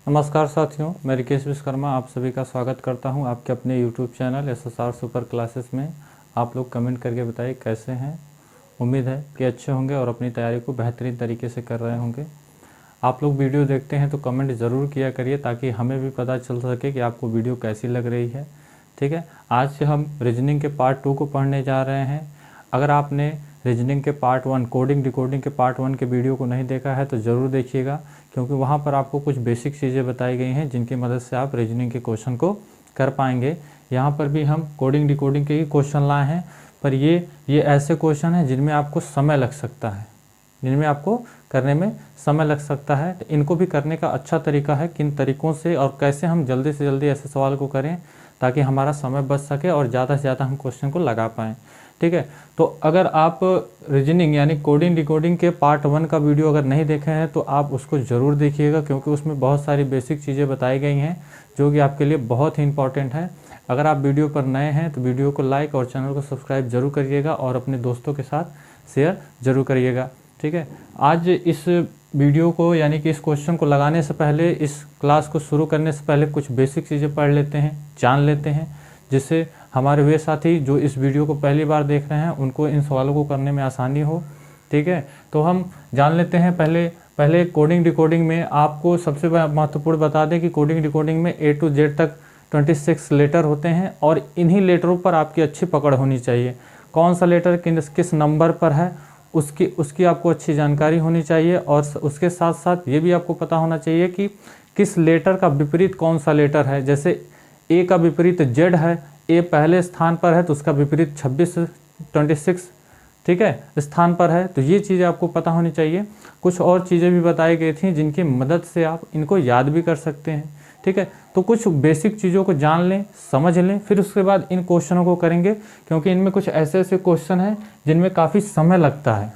नमस्कार साथियों, मैं रिकेश विश्वकर्मा आप सभी का स्वागत करता हूं आपके अपने YouTube channel SSR super classes में। आप लोग कमेंट करके बताइए कैसे हैं। उम्मीद है कि अच्छे होंगे और अपनी तैयारी को बेहतरीन तरीके से कर रहे होंगे। आप लोग वीडियो देखते हैं तो कमेंट ज़रूर किया करिए ताकि हमें भी पता चल सके कि आपको वीडियो कैसी लग रही है। ठीक है, आज से हम रीजनिंग के पार्ट 2 को पढ़ने जा रहे हैं। अगर आपने रीजनिंग के पार्ट 1 कोडिंग डिकोडिंग के पार्ट 1 के वीडियो को नहीं देखा है तो ज़रूर देखिएगा, क्योंकि वहाँ पर आपको कुछ बेसिक चीज़ें बताई गई हैं जिनकी मदद से आप रीजनिंग के क्वेश्चन को कर पाएंगे। यहाँ पर भी हम कोडिंग डिकोडिंग के ही क्वेश्चन लाए हैं, पर ये ऐसे क्वेश्चन हैं जिनमें आपको समय लग सकता है, जिनमें आपको करने में समय लग सकता है। तो इनको भी करने का अच्छा तरीका है किन तरीक़ों से और कैसे हम जल्दी से जल्दी ऐसे सवाल को करें ताकि हमारा समय बच सके और ज़्यादा से ज़्यादा हम क्वेश्चन को लगा पाएँ। ठीक है, तो अगर आप रीजनिंग यानी कोडिंग डिकोडिंग के पार्ट 1 का वीडियो अगर नहीं देखे हैं तो आप उसको ज़रूर देखिएगा, क्योंकि उसमें बहुत सारी बेसिक चीज़ें बताई गई हैं जो कि आपके लिए बहुत ही इंपॉर्टेंट है। अगर आप वीडियो पर नए हैं तो वीडियो को लाइक और चैनल को सब्सक्राइब जरूर करिएगा और अपने दोस्तों के साथ शेयर जरूर करिएगा। ठीक है, आज इस वीडियो को यानी कि इस क्वेश्चन को लगाने से पहले, इस क्लास को शुरू करने से पहले कुछ बेसिक चीज़ें पढ़ लेते हैं, जान लेते हैं, जिससे हमारे वे साथी जो इस वीडियो को पहली बार देख रहे हैं उनको इन सवालों को करने में आसानी हो। ठीक है, तो हम जान लेते हैं। पहले कोडिंग डिकोडिंग में आपको सबसे महत्वपूर्ण बता दें कि कोडिंग डिकोडिंग में A to Z तक 26 लेटर होते हैं और इन्हीं लेटरों पर आपकी अच्छी पकड़ होनी चाहिए। कौन सा लेटर किस नंबर पर है उसकी आपको अच्छी जानकारी होनी चाहिए, और उसके साथ साथ ये भी आपको पता होना चाहिए कि किस लेटर का विपरीत कौन सा लेटर है। जैसे A का विपरीत Z है, A पहले स्थान पर है तो उसका विपरीत 26 ठीक है स्थान पर है, तो ये चीज़ें आपको पता होनी चाहिए। कुछ और चीज़ें भी बताई गई थी जिनकी मदद से आप इनको याद भी कर सकते हैं। ठीक है, तो कुछ बेसिक चीज़ों को जान लें, समझ लें, फिर उसके बाद इन क्वेश्चनों को करेंगे, क्योंकि इनमें कुछ ऐसे ऐसे क्वेश्चन हैं जिनमें काफ़ी समय लगता है।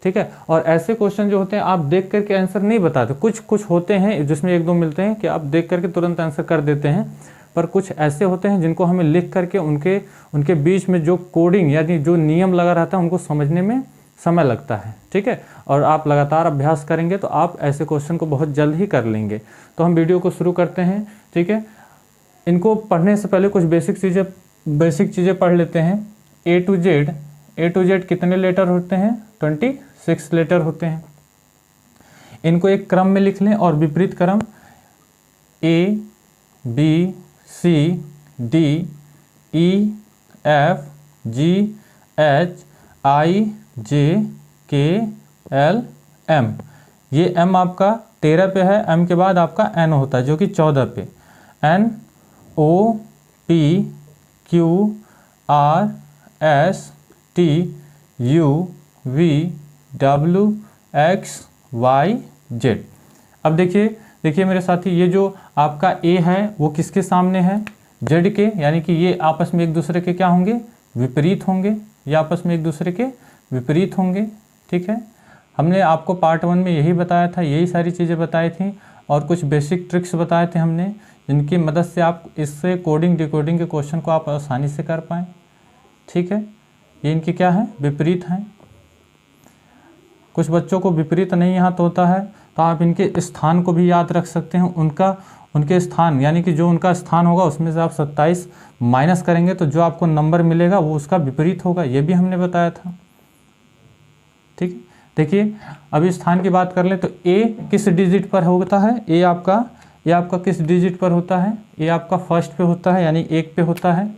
ठीक है, और ऐसे क्वेश्चन जो होते हैं आप देख करके आंसर नहीं बताते। कुछ होते हैं जिसमें एक दो मिलते हैं कि आप देख करके तुरंत आंसर कर देते हैं, पर कुछ ऐसे होते हैं जिनको हमें लिख करके उनके बीच में जो कोडिंग यानी जो नियम लगा रहता है उनको समझने में समय लगता है। ठीक है, और आप लगातार अभ्यास करेंगे तो आप ऐसे क्वेश्चन को बहुत जल्द ही कर लेंगे। तो हम वीडियो को शुरू करते हैं। ठीक है, इनको पढ़ने से पहले कुछ बेसिक चीज़ें पढ़ लेते हैं। A to Z कितने लेटर होते हैं? 26 लेटर होते हैं। इनको एक क्रम में लिख लें और विपरीत क्रम A B C D E F G H I J K L M। ये M आपका 13 पे है, M के बाद आपका N होता है जो कि 14 पे। N O P Q R S T U V W X Y Z। अब देखिए मेरे साथी, ये जो आपका A है वो किसके सामने है? Z के, यानी कि ये आपस में एक दूसरे के क्या होंगे? विपरीत होंगे। ये आपस में एक दूसरे के विपरीत होंगे। ठीक है, हमने आपको पार्ट 1 में यही बताया था, यही सारी चीज़ें बताई थी और कुछ बेसिक ट्रिक्स बताए थे हमने, जिनकी मदद से आप इससे कोडिंग डिकोडिंग के क्वेश्चन को आप आसानी से कर पाएँ। ठीक है, ये इनके क्या है? विपरीत हैं। कुछ बच्चों को विपरीत नहीं याद होता है तो आप इनके स्थान को भी याद रख सकते हैं। उनके स्थान यानी कि जो उनका स्थान होगा उसमें से आप 27 माइनस करेंगे तो जो आपको नंबर मिलेगा वो उसका विपरीत होगा, ये भी हमने बताया था। ठीक है, देखिए अभी स्थान की बात कर लें तो A किस डिजिट पर होता है? A आपका किस डिजिट पर होता है? A आपका फर्स्ट पे होता है यानी 1 पे होता है।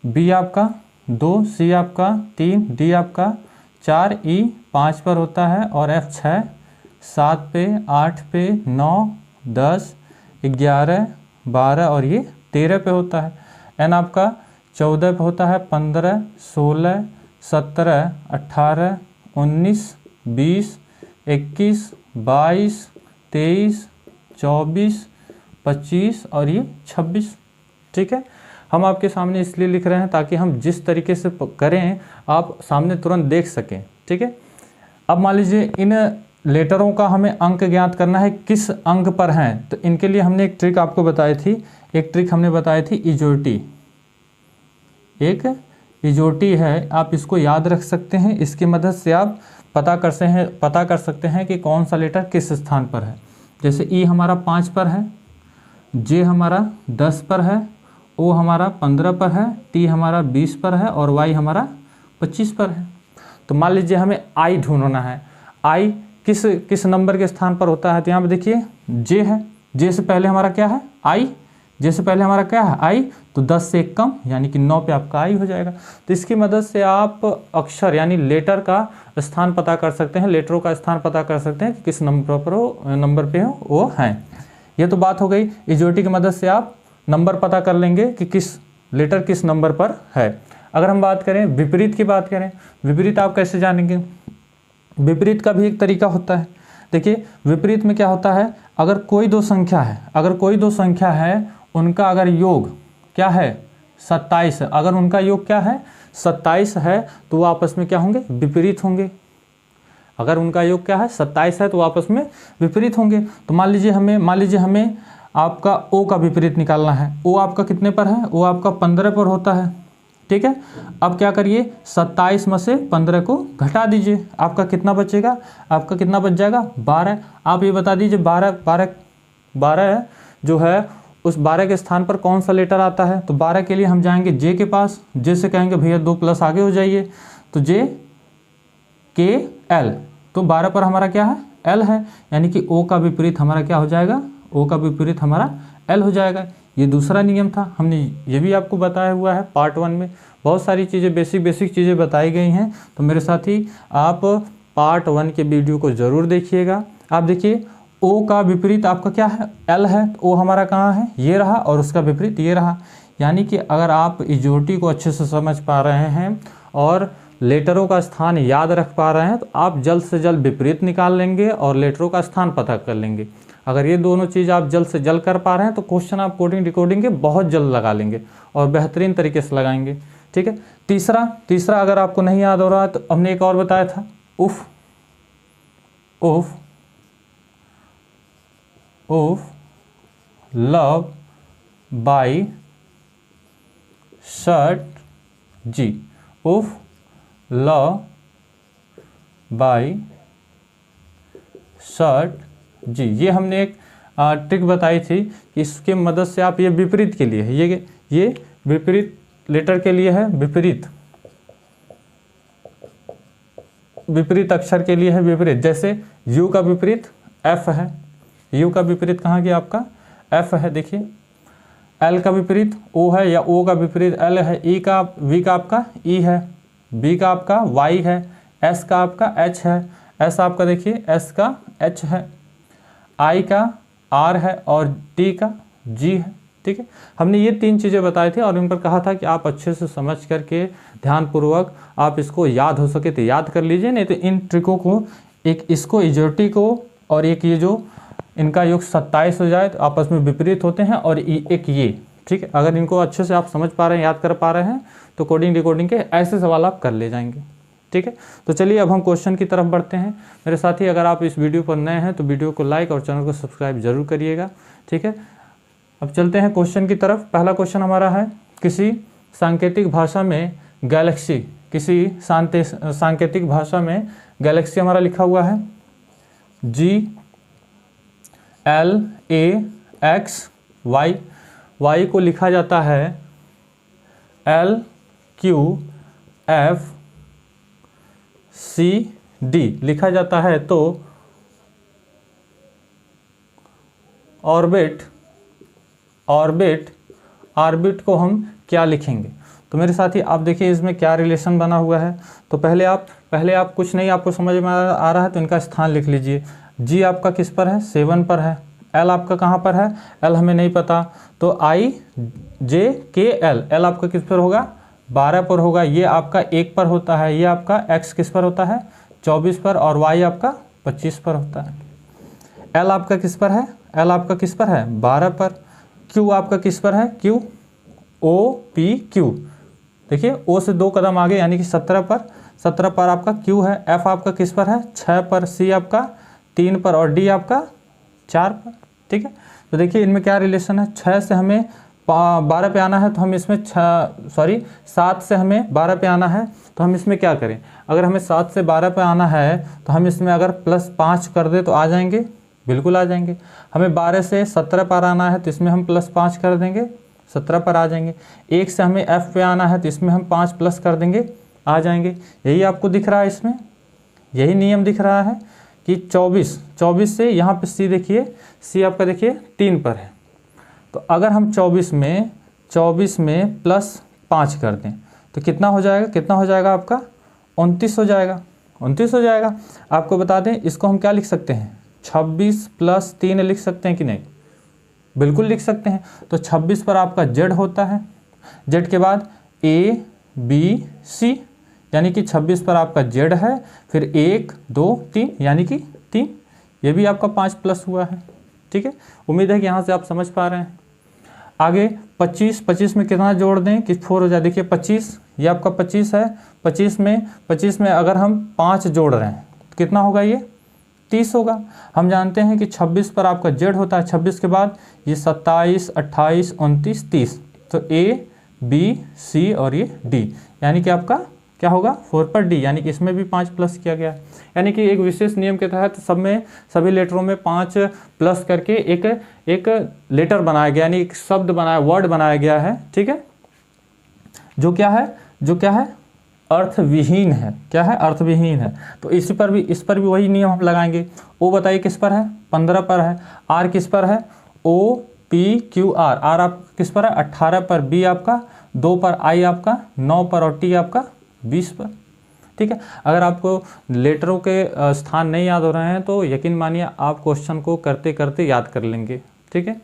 B आपका 2, C आपका 3, D आपका 4, E 5 पर होता है और F 6, 7 पे, 8 पे, 9, 10, 11, 12 और ये 13 पे होता है। N आपका 14 पे होता है, 15, 16, 17, 18, 19, 20, 21, 22, 23, 24, 25 और ये 26। ठीक है, हम आपके सामने इसलिए लिख रहे हैं ताकि हम जिस तरीके से करें आप सामने तुरंत देख सकें। ठीक है, अब मान लीजिए इन लेटरों का हमें अंक ज्ञात करना है, किस अंक पर हैं, तो इनके लिए हमने एक ट्रिक आपको बताई थी। इजोटी। एक इजोटी है, आप इसको याद रख सकते हैं। इसकी मदद से आप पता कर सकते हैं कि कौन सा लेटर किस स्थान पर है। जैसे ई हमारा 5 पर है, जे हमारा 10 पर है, ओ हमारा 15 पर है, टी हमारा 20 पर है और वाई हमारा 25 पर है। तो मान लीजिए हमें आई ढूंढना है, आई किस नंबर के स्थान पर होता है। तो यहाँ पे देखिए जे है, जे से पहले हमारा क्या है आई, जे से पहले हमारा क्या है आई, तो 10 से 1 कम यानी कि 9 पे आपका आई हो जाएगा। तो इसकी मदद से आप अक्षर यानी लेटर का स्थान पता कर सकते हैं, लेटरों का स्थान पता कर सकते हैं कि किस नंबर पे हो वो हैं। ये तो बात हो गई, इजोटी की मदद से आप नंबर पता कर लेंगे कि किस लेटर किस नंबर पर है। अगर हम बात करें विपरीत की बात करें, विपरीत आप कैसे जानेंगे? विपरीत का भी एक तरीका होता है। देखिए विपरीत में क्या होता है, अगर कोई दो संख्या है, उनका अगर योग क्या है 27 है, अगर उनका योग क्या है 27 है तो वो आपस में क्या होंगे विपरीत होंगे। अगर उनका योग क्या है 27 है तो आपस में विपरीत होंगे। तो मान लीजिए हमें आपका ओ का विपरीत निकालना है। ओ आपका कितने पर है? ओ आपका 15 पर होता है, ठीक है। अब क्या करिए 27 में से 15 को घटा दीजिए, आपका कितना बचेगा? आपका कितना बच जाएगा 12। आप ये बता दीजिए 12 जो है उस 12 के स्थान पर कौन सा लेटर आता है। तो 12 के लिए हम जाएंगे जे के पास, जे से कहेंगे भैया 2 प्लस आगे हो जाइए, तो जे के एल, तो 12 पर हमारा क्या है एल है, यानी कि ओ का विपरीत हमारा क्या हो जाएगा, ओ का विपरीत हमारा एल हो जाएगा। ये दूसरा नियम था, हमने ये भी आपको बताया हुआ है पार्ट 1 में। बहुत सारी चीज़ें बेसिक चीज़ें बताई गई हैं, तो मेरे साथी आप पार्ट 1 के वीडियो को ज़रूर देखिएगा। आप देखिए ओ का विपरीत आपका क्या है एल है, तो ओ हमारा कहाँ है ये रहा और उसका विपरीत ये रहा। यानी कि अगर आप इजोटी को अच्छे से समझ पा रहे हैं और लेटरों का स्थान याद रख पा रहे हैं तो आप जल्द से जल्द विपरीत निकाल लेंगे और लेटरों का स्थान पता कर लेंगे। अगर ये दोनों चीज़ आप जल्द से जल्द कर पा रहे हैं तो क्वेश्चन आप कोडिंग डिकोडिंग के बहुत जल्द लगा लेंगे और बेहतरीन तरीके से लगाएंगे, ठीक है। तीसरा अगर आपको नहीं याद हो रहा है तो हमने एक और बताया था उफ लव बाई शर्ट जी, उफ लव बाई शर्ट जी। ये हमने एक ट्रिक बताई थी कि इसके मदद से आप ये विपरीत के लिए है, ये विपरीत लेटर के लिए है, विपरीत अक्षर के लिए है विपरीत। जैसे यू का विपरीत एफ है, यू का विपरीत कहाँ गया आपका एफ है। देखिए एल का विपरीत ओ है या ओ का विपरीत एल है, ई का वी का आपका ई है, बी का आपका वाई है, एस का आपका एच है, एस आपका देखिए एस का एच है, आई का आर है और टी का जी है, ठीक है। हमने ये 3 चीज़ें बताई थी और इन पर कहा था कि आप अच्छे से समझ करके ध्यानपूर्वक आप इसको याद हो सके तो याद कर लीजिए, नहीं तो इन ट्रिकों को एक इसको इजोटी को और एक ये जो इनका योग 27 हो जाए तो आपस में विपरीत होते हैं और एक ये, ठीक है। अगर इनको अच्छे से आप समझ पा रहे हैं याद कर पा रहे हैं तो कोडिंग डिकोडिंग के ऐसे सवाल आप कर ले जाएंगे, ठीक है। तो चलिए अब हम क्वेश्चन की तरफ बढ़ते हैं। मेरे साथी अगर आप इस वीडियो पर नए हैं तो वीडियो को लाइक और चैनल को सब्सक्राइब जरूर करिएगा, ठीक है। अब चलते हैं क्वेश्चन की तरफ। पहला क्वेश्चन हमारा है किसी सांकेतिक भाषा में गैलेक्सी, किसी सांकेतिक भाषा में गैलेक्सी हमारा लिखा हुआ है GLAXY, वाई को लिखा जाता है LQFCD लिखा जाता है। तो ऑर्बिट को हम क्या लिखेंगे? तो मेरे साथी आप देखिए इसमें क्या रिलेशन बना हुआ है। तो पहले आप कुछ नहीं आपको समझ में आ रहा है तो इनका स्थान लिख लीजिए। जी आपका किस पर है 7 पर है, एल आपका कहाँ पर है, एल हमें नहीं पता, तो IJKL, एल आपका किस पर होगा 12 पर होगा, ये आपका 1 पर होता है, ये आपका एक्स किस पर होता है 24 पर और वाई आपका 25 पर होता है। एल आपका किस पर है, एल आपका किस पर है 12 पर, क्यू आपका किस पर है क्यू OPQ, देखिए ओ से 2 कदम आगे यानी कि 17 पर आपका क्यू है। एफ आपका किस पर है 6 पर, सी आपका 3 पर और डी आपका 4 पर, ठीक है। तो देखिए इनमें क्या रिलेशन है, 6 से हमें 12 पे आना है तो हम इसमें 7 से हमें 12 पे आना है तो हम इसमें क्या करें, अगर हमें 7 से 12 पे आना है तो हम इसमें अगर +5 कर दे तो आ जाएंगे बिल्कुल आ जाएंगे। हमें 12 से 17 पर आना है तो इसमें हम +5 कर देंगे, 17 पर आ जाएंगे। 1 से हमें F पे आना है तो इसमें हम 5 प्लस कर देंगे, आ जाएंगे। यही आपको दिख रहा है, इसमें यही नियम दिख रहा है कि 24 से यहाँ पे C देखिए, C आपका देखिए 3 पर है। तो अगर हम 24 में +5 कर दें तो कितना हो जाएगा आपका 29 हो जाएगा, 29 हो जाएगा। आपको बता दें इसको हम क्या लिख सकते हैं, 26 + 3 लिख सकते हैं कि नहीं, बिल्कुल लिख सकते हैं। तो 26 पर आपका Z होता है, Z के बाद A B C, यानी कि 26 पर आपका Z है, फिर 1 2 3 यानी कि 3, ये भी आपका 5 प्लस हुआ है। ठीक है, उम्मीद है कि यहाँ से आप समझ पा रहे हैं। आगे 25 में कितना जोड़ दें कि 4 हो जाए। देखिए 25, ये आपका 25 है, 25 में अगर हम 5 जोड़ रहे हैं तो कितना होगा, ये 30 होगा। हम जानते हैं कि 26 पर आपका Z होता है, 26 के बाद ये 27 28 29 30, तो A B C और ये D, यानी कि आपका क्या होगा 4 पर D, यानी कि इसमें भी 5 प्लस किया गया है। यानी कि एक विशेष नियम के तहत सभी लेटरों में 5 प्लस करके एक लेटर बनाया गया, यानी एक शब्द बनाया, वर्ड बनाया गया है। ठीक है, जो क्या है अर्थविहीन है। क्या है, अर्थविहीन है। तो इस पर भी वही नियम हम लगाएंगे। O बताइए किस पर है, 15 पर है। R किस पर है, O P Q R, R आप किस पर है 18 पर, B आपका 2 पर, I आपका 9 पर और T आपका 20 पर। ठीक है, अगर आपको लेटरों के स्थान नहीं याद हो रहे हैं तो यकीन मानिए आप क्वेश्चन को करते करते याद कर लेंगे। ठीक है,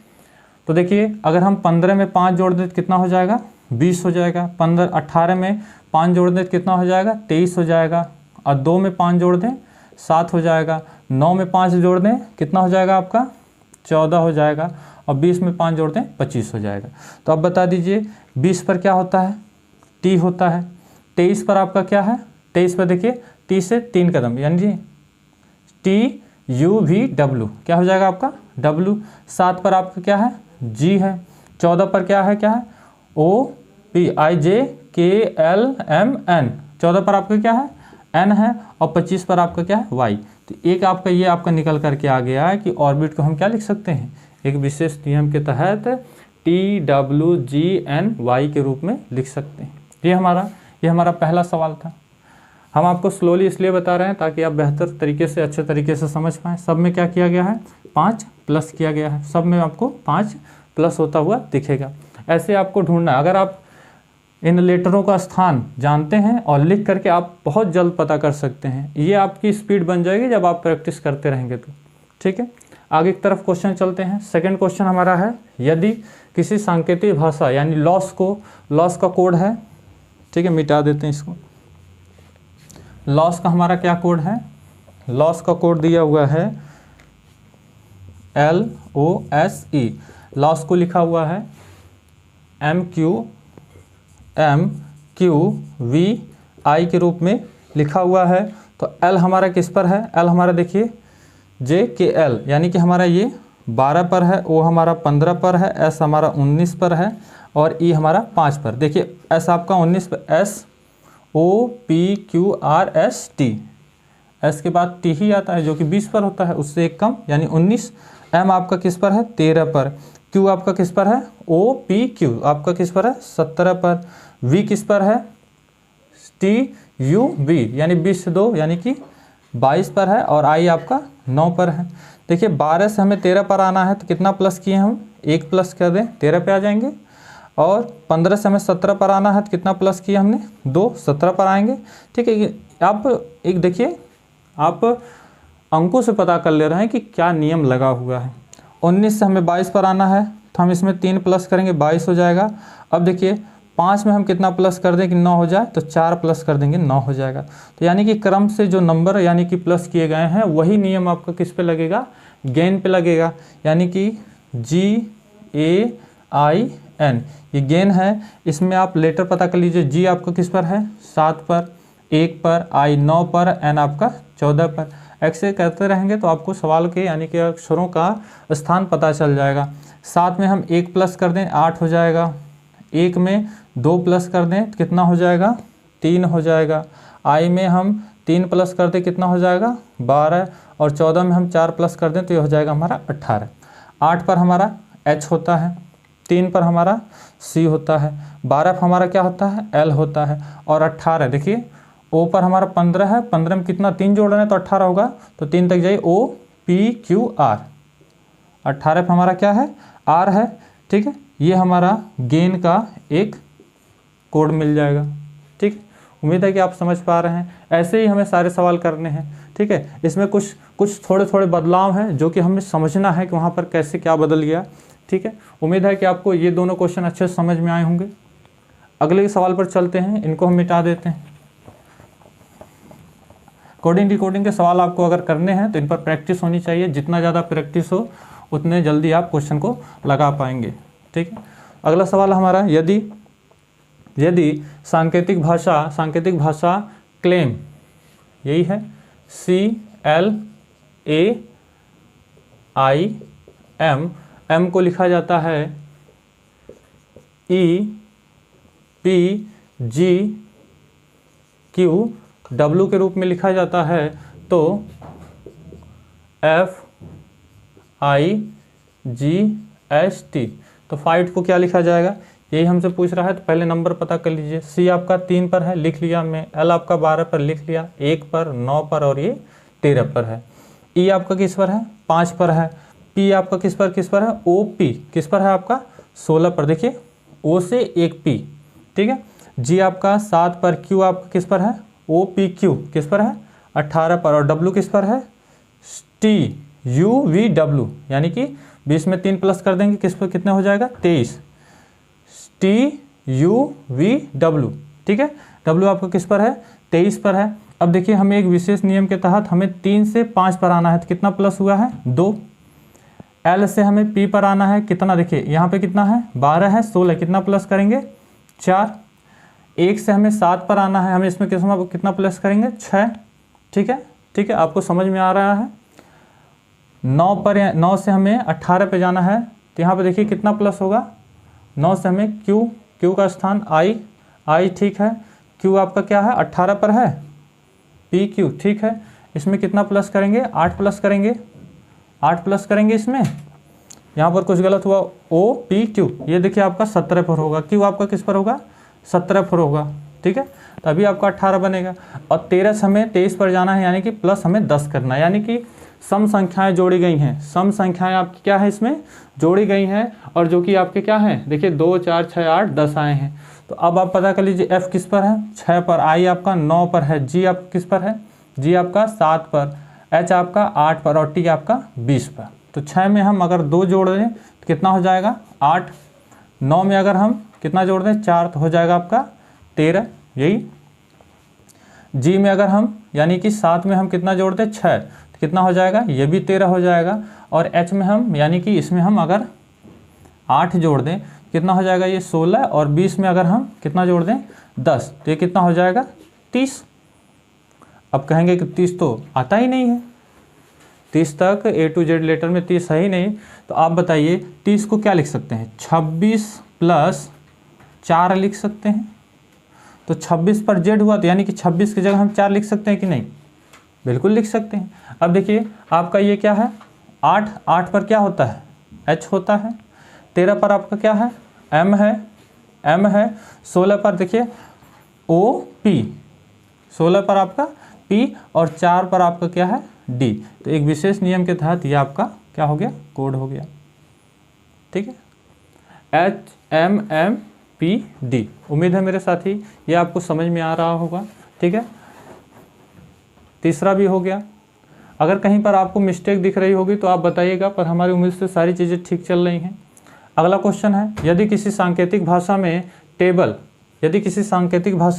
तो देखिए अगर हम 15 में 5 जोड़ दें तो कितना हो जाएगा, 20 हो जाएगा। 18 में 5 जोड़ दें तो कितना हो जाएगा, 23 हो जाएगा। और 2 में 5 जोड़ दें 7 हो जाएगा। 9 में 5 जोड़ दें कितना हो जाएगा आपका, 14 हो जाएगा। और 20 में 5 जोड़ दें 25 हो जाएगा। तो अब बता दीजिए 20 पर क्या होता है, T होता है। 23 पर आपका क्या है, 23 पर देखिए T से 3 कदम, यानी जी TUVW क्या हो जाएगा आपका W। 7 पर आपका क्या है, G है। 14 पर क्या है OPIJKLMN, 14 पर आपका क्या है N है। और 25 पर आपका क्या है Y। तो एक आपका ये आपका निकल करके आ गया है कि ऑर्बिट को हम क्या लिख सकते हैं, एक विशेष नियम के तहत TWGNY के रूप में लिख सकते हैं। ये हमारा पहला सवाल था। हम आपको स्लोली इसलिए बता रहे हैं ताकि आप बेहतर तरीके से, अच्छे तरीके से समझ पाएँ। सब में क्या किया गया है, 5 प्लस किया गया है, सब में आपको 5 प्लस होता हुआ दिखेगा। ऐसे आपको ढूंढना है। अगर आप इन लेटरों का स्थान जानते हैं और लिख करके आप बहुत जल्द पता कर सकते हैं, ये आपकी स्पीड बन जाएगी जब आप प्रैक्टिस करते रहेंगे तो। ठीक है, आगे की तरफ क्वेश्चन चलते हैं। सेकंड क्वेश्चन हमारा है, यदि किसी सांकेतिक भाषा यानी लॉस का कोड है। ठीक है, मिटा देते हैं इसको। लॉस का हमारा क्या कोड है, लॉस का कोड दिया हुआ है LOSE। लॉस को लिखा हुआ है MQVI के रूप में लिखा हुआ है। तो L हमारा किस पर है, L हमारा देखिए JKL, यानी कि हमारा ये 12 पर है, O हमारा 15 पर है, S हमारा 19 पर है और E हमारा 5 पर। देखिए S आपका 19 पर, SOPQRST, S के बाद T ही आता है जो कि 20 पर होता है, उससे एक कम यानी 19। M आपका किस पर है, 13 पर। Q आपका किस पर है, OPQ आपका किस पर है, 17 पर। V किस पर है, TUV यानी 20 से 2 यानी कि 22 पर है। और I आपका 9 पर है। देखिए 12 से हमें 13 पर आना है तो कितना प्लस किए हम, 1 प्लस कर दें 13 पे आ जाएंगे। और 15 से हमें 17 पर आना है तो कितना प्लस किया हमने, 2, 17 पर आएंगे। ठीक है, आप एक देखिए, आप अंकों से पता कर ले रहे हैं कि क्या नियम लगा हुआ है। 19 से हमें 22 पर आना है तो हम इसमें 3 प्लस करेंगे, 22 हो जाएगा। अब देखिए 5 में हम कितना प्लस कर दें कि 9 हो जाए, तो 4 प्लस कर देंगे 9 हो जाएगा। तो यानी कि क्रम से जो नंबर यानी कि प्लस किए गए हैं वही नियम आपका किस पे लगेगा, गेन पे लगेगा। यानी कि GAIN ये गेन है। इसमें आप लेटर पता कर लीजिए, G आपका किस पर है, 7 पर, 1 पर, I 9 पर, N आपका 14 पर। ऐसे करते रहेंगे तो आपको सवाल के यानी कि अक्षरों का स्थान पता चल जाएगा। 7 में हम 1 प्लस कर दें 8 हो जाएगा। 1 में 2 प्लस कर दें तो कितना हो जाएगा, 3 हो जाएगा। I में हम 3 प्लस कर दें कितना हो जाएगा, 12। और 14 में हम 4 प्लस कर दें तो ये हो जाएगा हमारा 18। 8 पर हमारा H होता है, 3 पर हमारा C होता है, 12 पर हमारा क्या होता है L होता है, और 18 देखिए O पर हमारा 15 है, 15 में कितना 3 जोड़ रहे हैं तो 18 होगा, तो 3 तक जाइए O P Q R। 18 पर हमारा क्या है R है, ठीक है। ये हमारा गेन का एक कोड मिल जाएगा, ठीक। उम्मीद है कि आप समझ पा रहे हैं। ऐसे ही हमें सारे सवाल करने हैं, ठीक है। इसमें कुछ थोड़े थोड़े बदलाव हैं जो कि हमें समझना है कि वहाँ पर कैसे क्या बदल गया, ठीक है। उम्मीद है कि आपको ये दोनों क्वेश्चन अच्छे से समझ में आए होंगे। अगले सवाल पर चलते हैं, इनको हम मिटा देते हैं। कोडिंग डिकोडिंग के सवाल आपको अगर करने हैं तो इन पर प्रैक्टिस होनी चाहिए। जितना ज़्यादा प्रैक्टिस हो उतने जल्दी आप क्वेश्चन को लगा पाएंगे, ठीक है। अगला सवाल हमारा, यदि सांकेतिक भाषा क्लेम, यही है CLAIM, M को लिखा जाता है EPGQ, W के रूप में लिखा जाता है तो FIGST। तो फाइट को क्या लिखा जाएगा, यही हमसे पूछ रहा है। तो पहले नंबर पता कर लीजिए। C आपका 3 पर है, लिख लिया मैं। L आपका 12 पर लिख लिया, 1 पर, 9 पर और ये 13 पर है। E आपका किस पर है, 5 पर है। P आपका किस पर है, OP किस पर है आपका 16 पर, देखिए O से एक P, ठीक है। G आपका 7 पर, Q आपका किस पर है, OPQ किस पर है 18 पर, और W किस पर है TUVW, यानी कि 20 में 3 प्लस कर देंगे किस पर, कितने हो जाएगा 23, TUVW, ठीक है। W आपका किस पर है 23 पर है। अब देखिए हमें एक विशेष नियम के तहत हमें 3 से 5 पर आना है, तो कितना प्लस हुआ है 2। L से हमें P पर आना है, कितना देखिए यहाँ पे कितना है 12 है, 16, कितना प्लस करेंगे 4। 1 से हमें 7 पर आना है, हमें इसमें कितना प्लस करेंगे 6, ठीक है, ठीक है। आपको समझ में आ रहा है। 9 से हमें 18 पे जाना है, तो यहाँ पे देखिए कितना प्लस होगा, 9 से हमें Q का स्थान I, ठीक है। Q आपका क्या है 18 पर है, PQ, ठीक है। इसमें कितना प्लस करेंगे 8 प्लस करेंगे, 8 प्लस करेंगे इसमें, यहाँ पर कुछ गलत हुआ, OPQ, ये देखिए आपका 17 पर होगा। Q आपका किस पर होगा 17 पर होगा, ठीक है। तभी आपका 18 बनेगा। और 13 से हमें 23 पर जाना है, यानी कि प्लस हमें 10 करना है, यानी कि सम संख्याएं जोड़ी गई हैं। सम संख्याएं आपकी क्या है इसमें जोड़ी गई हैं, और जो कि आपके क्या हैं देखिए 2 4 6 8 10 आए हैं। तो अब आप पता कर लीजिए F किस पर है 6 पर, I आपका 9 पर है, G आपका किस पर है, G आपका 7 पर, H आपका 8 पर और T आपका 20 पर। तो 6 में हम अगर 2 जोड़ दें तो कितना हो जाएगा 8। 9 में अगर हम कितना जोड़ दें 4 तो हो जाएगा आपका 13, यही। G में अगर हम यानी कि 7 में हम कितना जोड़ दें 6 तो कितना हो जाएगा, ये भी 13 हो जाएगा। और H में हम यानी कि इसमें हम अगर 8 जोड़ दें कितना हो जाएगा ये 16, और 20 में अगर हम कितना जोड़ दें 10 तो ये कितना हो जाएगा 30। अब कहेंगे कि 30 तो आता ही नहीं है, 30 तक A to Z लेटर में 30 है ही नहीं। तो आप बताइए 30 को क्या लिख सकते हैं 26 प्लस 4 लिख सकते हैं। तो 26 पर Z हुआ तो यानी कि 26 की जगह हम 4 लिख सकते हैं कि नहीं, बिल्कुल लिख सकते हैं। अब देखिए आपका ये क्या है 8 पर क्या होता है H होता है। 13 पर आपका क्या है M है। 16 पर देखिए OP, 16 पर आपका P, और 4 पर आपका क्या है D। तो एक विशेष नियम के तहत ये आपका क्या हो गया कोड हो गया, ठीक है, HMMPD। उम्मीद है मेरे साथी ये आपको समझ में आ रहा होगा, ठीक है। तीसरा भी हो गया। अगर कहीं पर आपको मिस्टेक दिख रही होगी तो आप बताइएगा, पर हमारी उम्मीद से सारी चीज़ें ठीक चल रही हैं। अगला क्वेश्चन है, यदि किसी सांकेतिक भाषा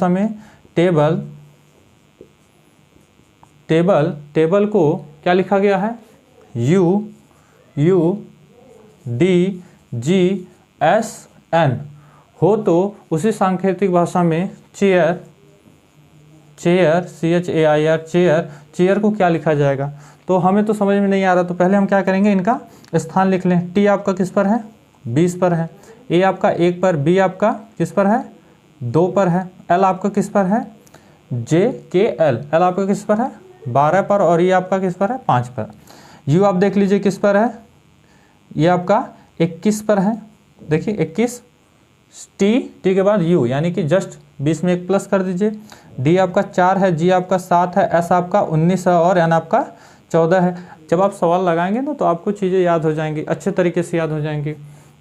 में टेबल को क्या लिखा गया है UDGSN हो तो उसी सांकेतिक भाषा में चेयर चेयर को क्या लिखा जाएगा। तो हमें तो समझ में नहीं आ रहा, तो पहले हम क्या करेंगे इनका स्थान लिख लें। T आपका किस पर है 20 पर है, A आपका 1 पर, B आपका किस पर है 2 पर है, L आपका किस पर है JKL, L आपका किस पर है 12 पर और ये आपका किस पर है 5 पर। यू आप देख लीजिए किस पर है, ये आपका 21 पर है। देखिए 21 टी के बाद यू यानी कि जस्ट 20 में 1 प्लस कर दीजिए। डी आपका 4 है, जी आपका 7 है, एस आपका 19 है और एन आपका 14 है। जब आप सवाल लगाएंगे ना तो आपको चीज़ें याद हो जाएंगी, अच्छे तरीके से याद हो जाएंगी।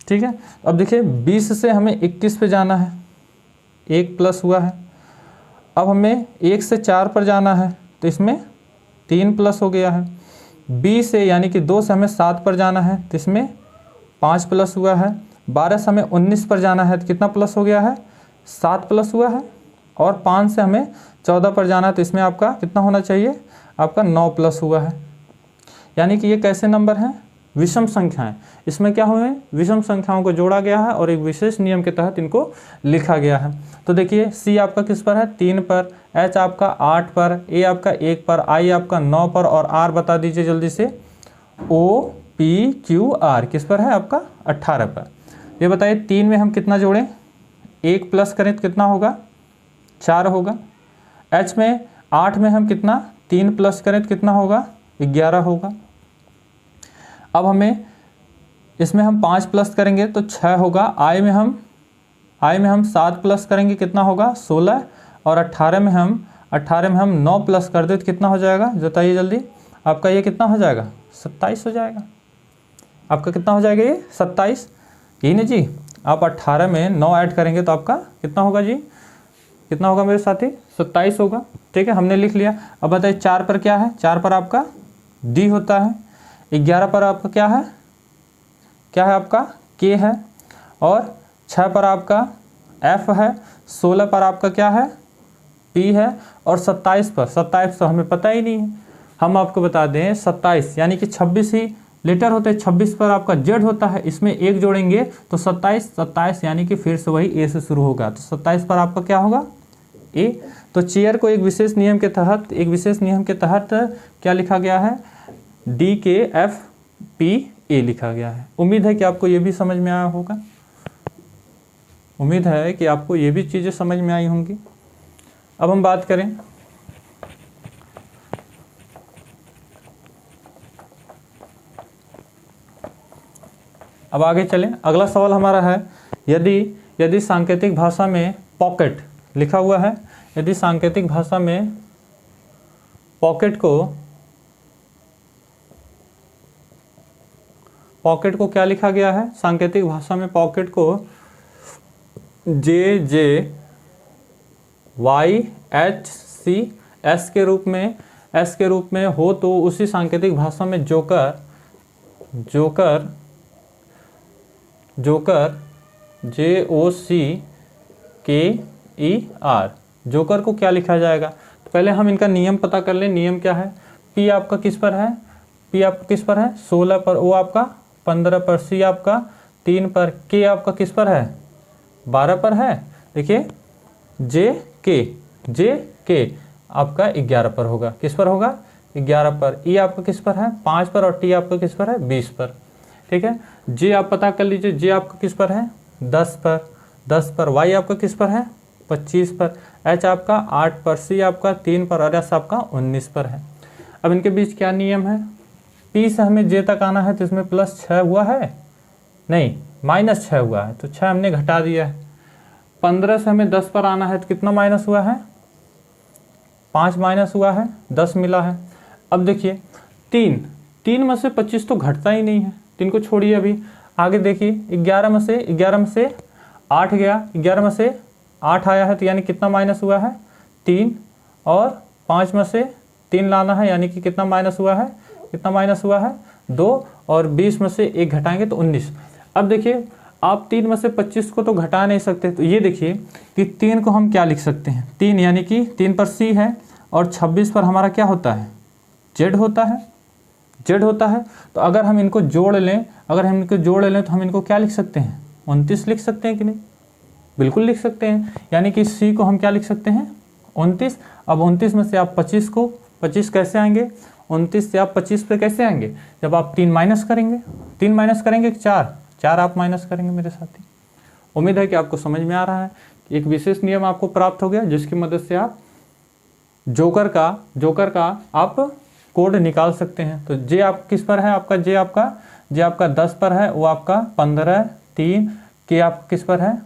ठीक है, अब देखिए 20 से हमें 21 पे जाना है, 1 प्लस हुआ है। अब हमें 1 से 4 पर जाना है तो इसमें 3 प्लस हो गया है। 20 से यानी कि 2 से हमें 7 पर जाना है तो इसमें 5 प्लस हुआ है। 12 से हमें 19 पर जाना है तो कितना प्लस हो गया है, 7 प्लस हुआ है। और 5 से हमें 14 पर जाना है तो इसमें आपका कितना होना चाहिए, आपका 9 प्लस हुआ है। यानी कि ये कैसे नंबर हैं, विषम संख्याएं। इसमें क्या हुए, विषम संख्याओं को जोड़ा गया है और एक विशेष नियम के तहत इनको लिखा गया है। तो देखिए सी आपका किस पर है, 3 पर, एच आपका 8 पर, ए आपका 1 पर, आई आपका 9 पर और आर बता दीजिए जल्दी से, ओ पी क्यू आर किस पर है आपका 18 पर। ये बताइए 3 में हम कितना जोड़ें, 1 प्लस करें तो कितना होगा, 4 होगा। एच में 8 में हम कितना 3 प्लस करें तो कितना होगा, 11 होगा। अब हमें इसमें हम 5 प्लस करेंगे तो 6 होगा। आई में हम 7 प्लस करेंगे कितना होगा, 16। और 18 में हम 9 प्लस कर दे तो कितना हो जाएगा, बताइए जल्दी, आपका ये कितना हो जाएगा, 27 हो जाएगा। आपका कितना हो जाएगा ये 27, यही ना जी। आप 18 में 9 ऐड करेंगे तो आपका कितना होगा जी, कितना होगा मेरे साथी, 27 होगा। ठीक है, हमने लिख लिया। अब बताइए 4 पर क्या है, 4 पर आपका डी होता है। 11 पर आपका क्या है आपका के है। और 6 पर आपका एफ है। 16 पर आपका क्या है, पी है। और 27 तो हमें पता ही नहीं है। हम आपको बता दें 27 यानी कि 26 ही लेटर होते हैं। 26 पर आपका जेड होता है, इसमें 1 जोड़ेंगे तो 27 यानी कि फिर से वही ए से शुरू होगा। तो 27 पर आपका क्या होगा, ए। तो चेयर को एक विशेष नियम के तहत क्या लिखा गया है, डी के एफ पी ए लिखा गया है। उम्मीद है कि आपको ये भी समझ में आया होगा, उम्मीद है कि आपको ये भी चीज़ें समझ में आई होंगी। अब हम बात करें अब आगे चलें। अगला सवाल हमारा है, यदि सांकेतिक भाषा में पॉकेट लिखा हुआ है, यदि सांकेतिक भाषा में पॉकेट को क्या लिखा गया है, सांकेतिक भाषा में पॉकेट को जे जे वाई एच सी एस के रूप में हो तो उसी सांकेतिक भाषा में जोकर जे ओ सी के ई आर, जोकर को क्या लिखा जाएगा। तो पहले हम इनका नियम पता कर लें। नियम क्या है, पी आपका किस पर है, 16 पर, ओ आपका 15 पर, सी आपका 3 पर, के आपका किस पर है 12 पर है। देखिए जे के आपका 11 पर होगा, किस पर होगा 11 पर। ई आपका किस पर है 5 पर और टी आपका किस पर है 20 पर। ठीक है, जे आप पता कर लीजिए, जे आपका किस पर है 10 पर, वाई आपका किस पर है 25 पर, एच आपका 8 पर, सी आपका 3 पर और एस आपका 19 पर है। अब इनके बीच क्या नियम है, पी से हमें जे तक आना है तो इसमें +6 हुआ है, नहीं -6 हुआ है तो 6 हमने घटा दिया है। 15 से हमें 10 पर आना है तो कितना माइनस हुआ है, 5 माइनस हुआ है, 10 मिला है। अब देखिए 3 में से 25 तो घटता ही नहीं है, 3 को छोड़िए। अभी आगे देखिए 11 में से 8 गया, 11 में से 8 आया है तो यानी कितना माइनस हुआ है 3। और 5 में से 3 लाना है यानी कि कितना माइनस हुआ है 2। और 20 में से 1 घटाएंगे तो 19। अब देखिए आप 3 में से 25 को तो घटा नहीं सकते, तो ये देखिए कि 3 को हम क्या लिख सकते हैं, 3 यानी कि 3 पर सी है और 26 पर हमारा क्या होता है जेड होता है। तो अगर हम इनको जोड़ लें तो हम इनको क्या लिख सकते हैं 29 लिख सकते हैं कि नहीं, बिल्कुल लिख सकते हैं। यानी कि सी को हम क्या लिख सकते हैं 29। अब 29 में से आप 25 कैसे आएंगे, 29 से आप 25 पे कैसे आएंगे, जब आप 3 माइनस करेंगे कि 4 आप माइनस करेंगे मेरे साथी। उम्मीद है कि आपको समझ में आ रहा है। एक विशेष नियम आपको प्राप्त हो गया जिसकी मदद से आप जोकर का आप कोड निकाल सकते हैं। तो जे आप किस पर है, आपका जे आपका 10 पर है, वो आपका 15, 3 के आप किस पर है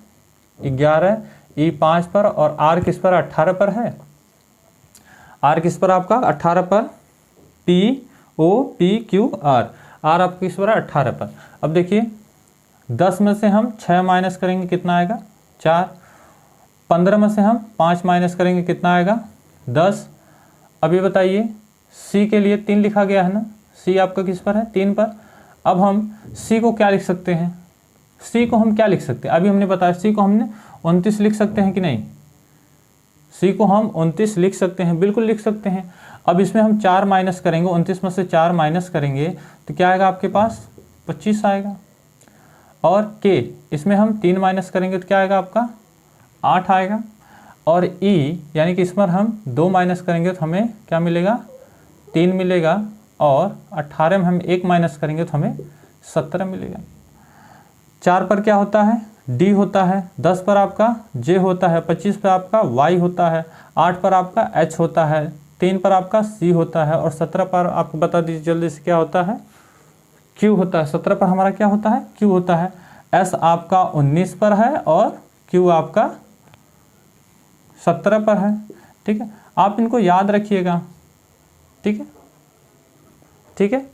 11, ई 5 पर, और आर किस पर 18 पर है, आर किस पर आपका 18 पर, P O P Q R, R आपका किस पर है 18 पर। अब देखिए 10 में से हम 6 माइनस करेंगे कितना आएगा 4, 15 में से हम 5 माइनस करेंगे कितना आएगा 10। अब ये बताइए सी के लिए 3 लिखा गया है ना, सी आपका किस पर है 3 पर। अब हम सी को क्या लिख सकते हैं, सी को हम क्या लिख सकते हैं, अभी हमने बताया सी को हमने 29 लिख सकते हैं कि नहीं, सी को हम 29 लिख सकते हैं, बिल्कुल लिख सकते हैं। अब इसमें हम 4 माइनस करेंगे, 29 में से 4 माइनस करेंगे तो क्या आएगा आपके पास 25 आएगा। और के इसमें हम 3 माइनस करेंगे तो क्या आएगा आपका 8 आएगा। और ई यानी कि इस पर हम 2 माइनस करेंगे तो हमें क्या मिलेगा 3 मिलेगा। और 18 में हम 1 माइनस करेंगे तो हमें 17 मिलेगा। 4 पर क्या होता है डी होता है, 10 पर आपका जे होता है, 25 पर आपका वाई होता है, 8 पर आपका एच होता है, 3 पर आपका सी होता है, और 17 पर आपको बता दीजिए जल्दी से क्या होता है क्यू होता है। 17 पर हमारा क्या होता है क्यू होता है। एस आपका 19 पर है और क्यू आपका 17 पर है। ठीक है, आप इनको याद रखिएगा। ठीक है, ठीक है।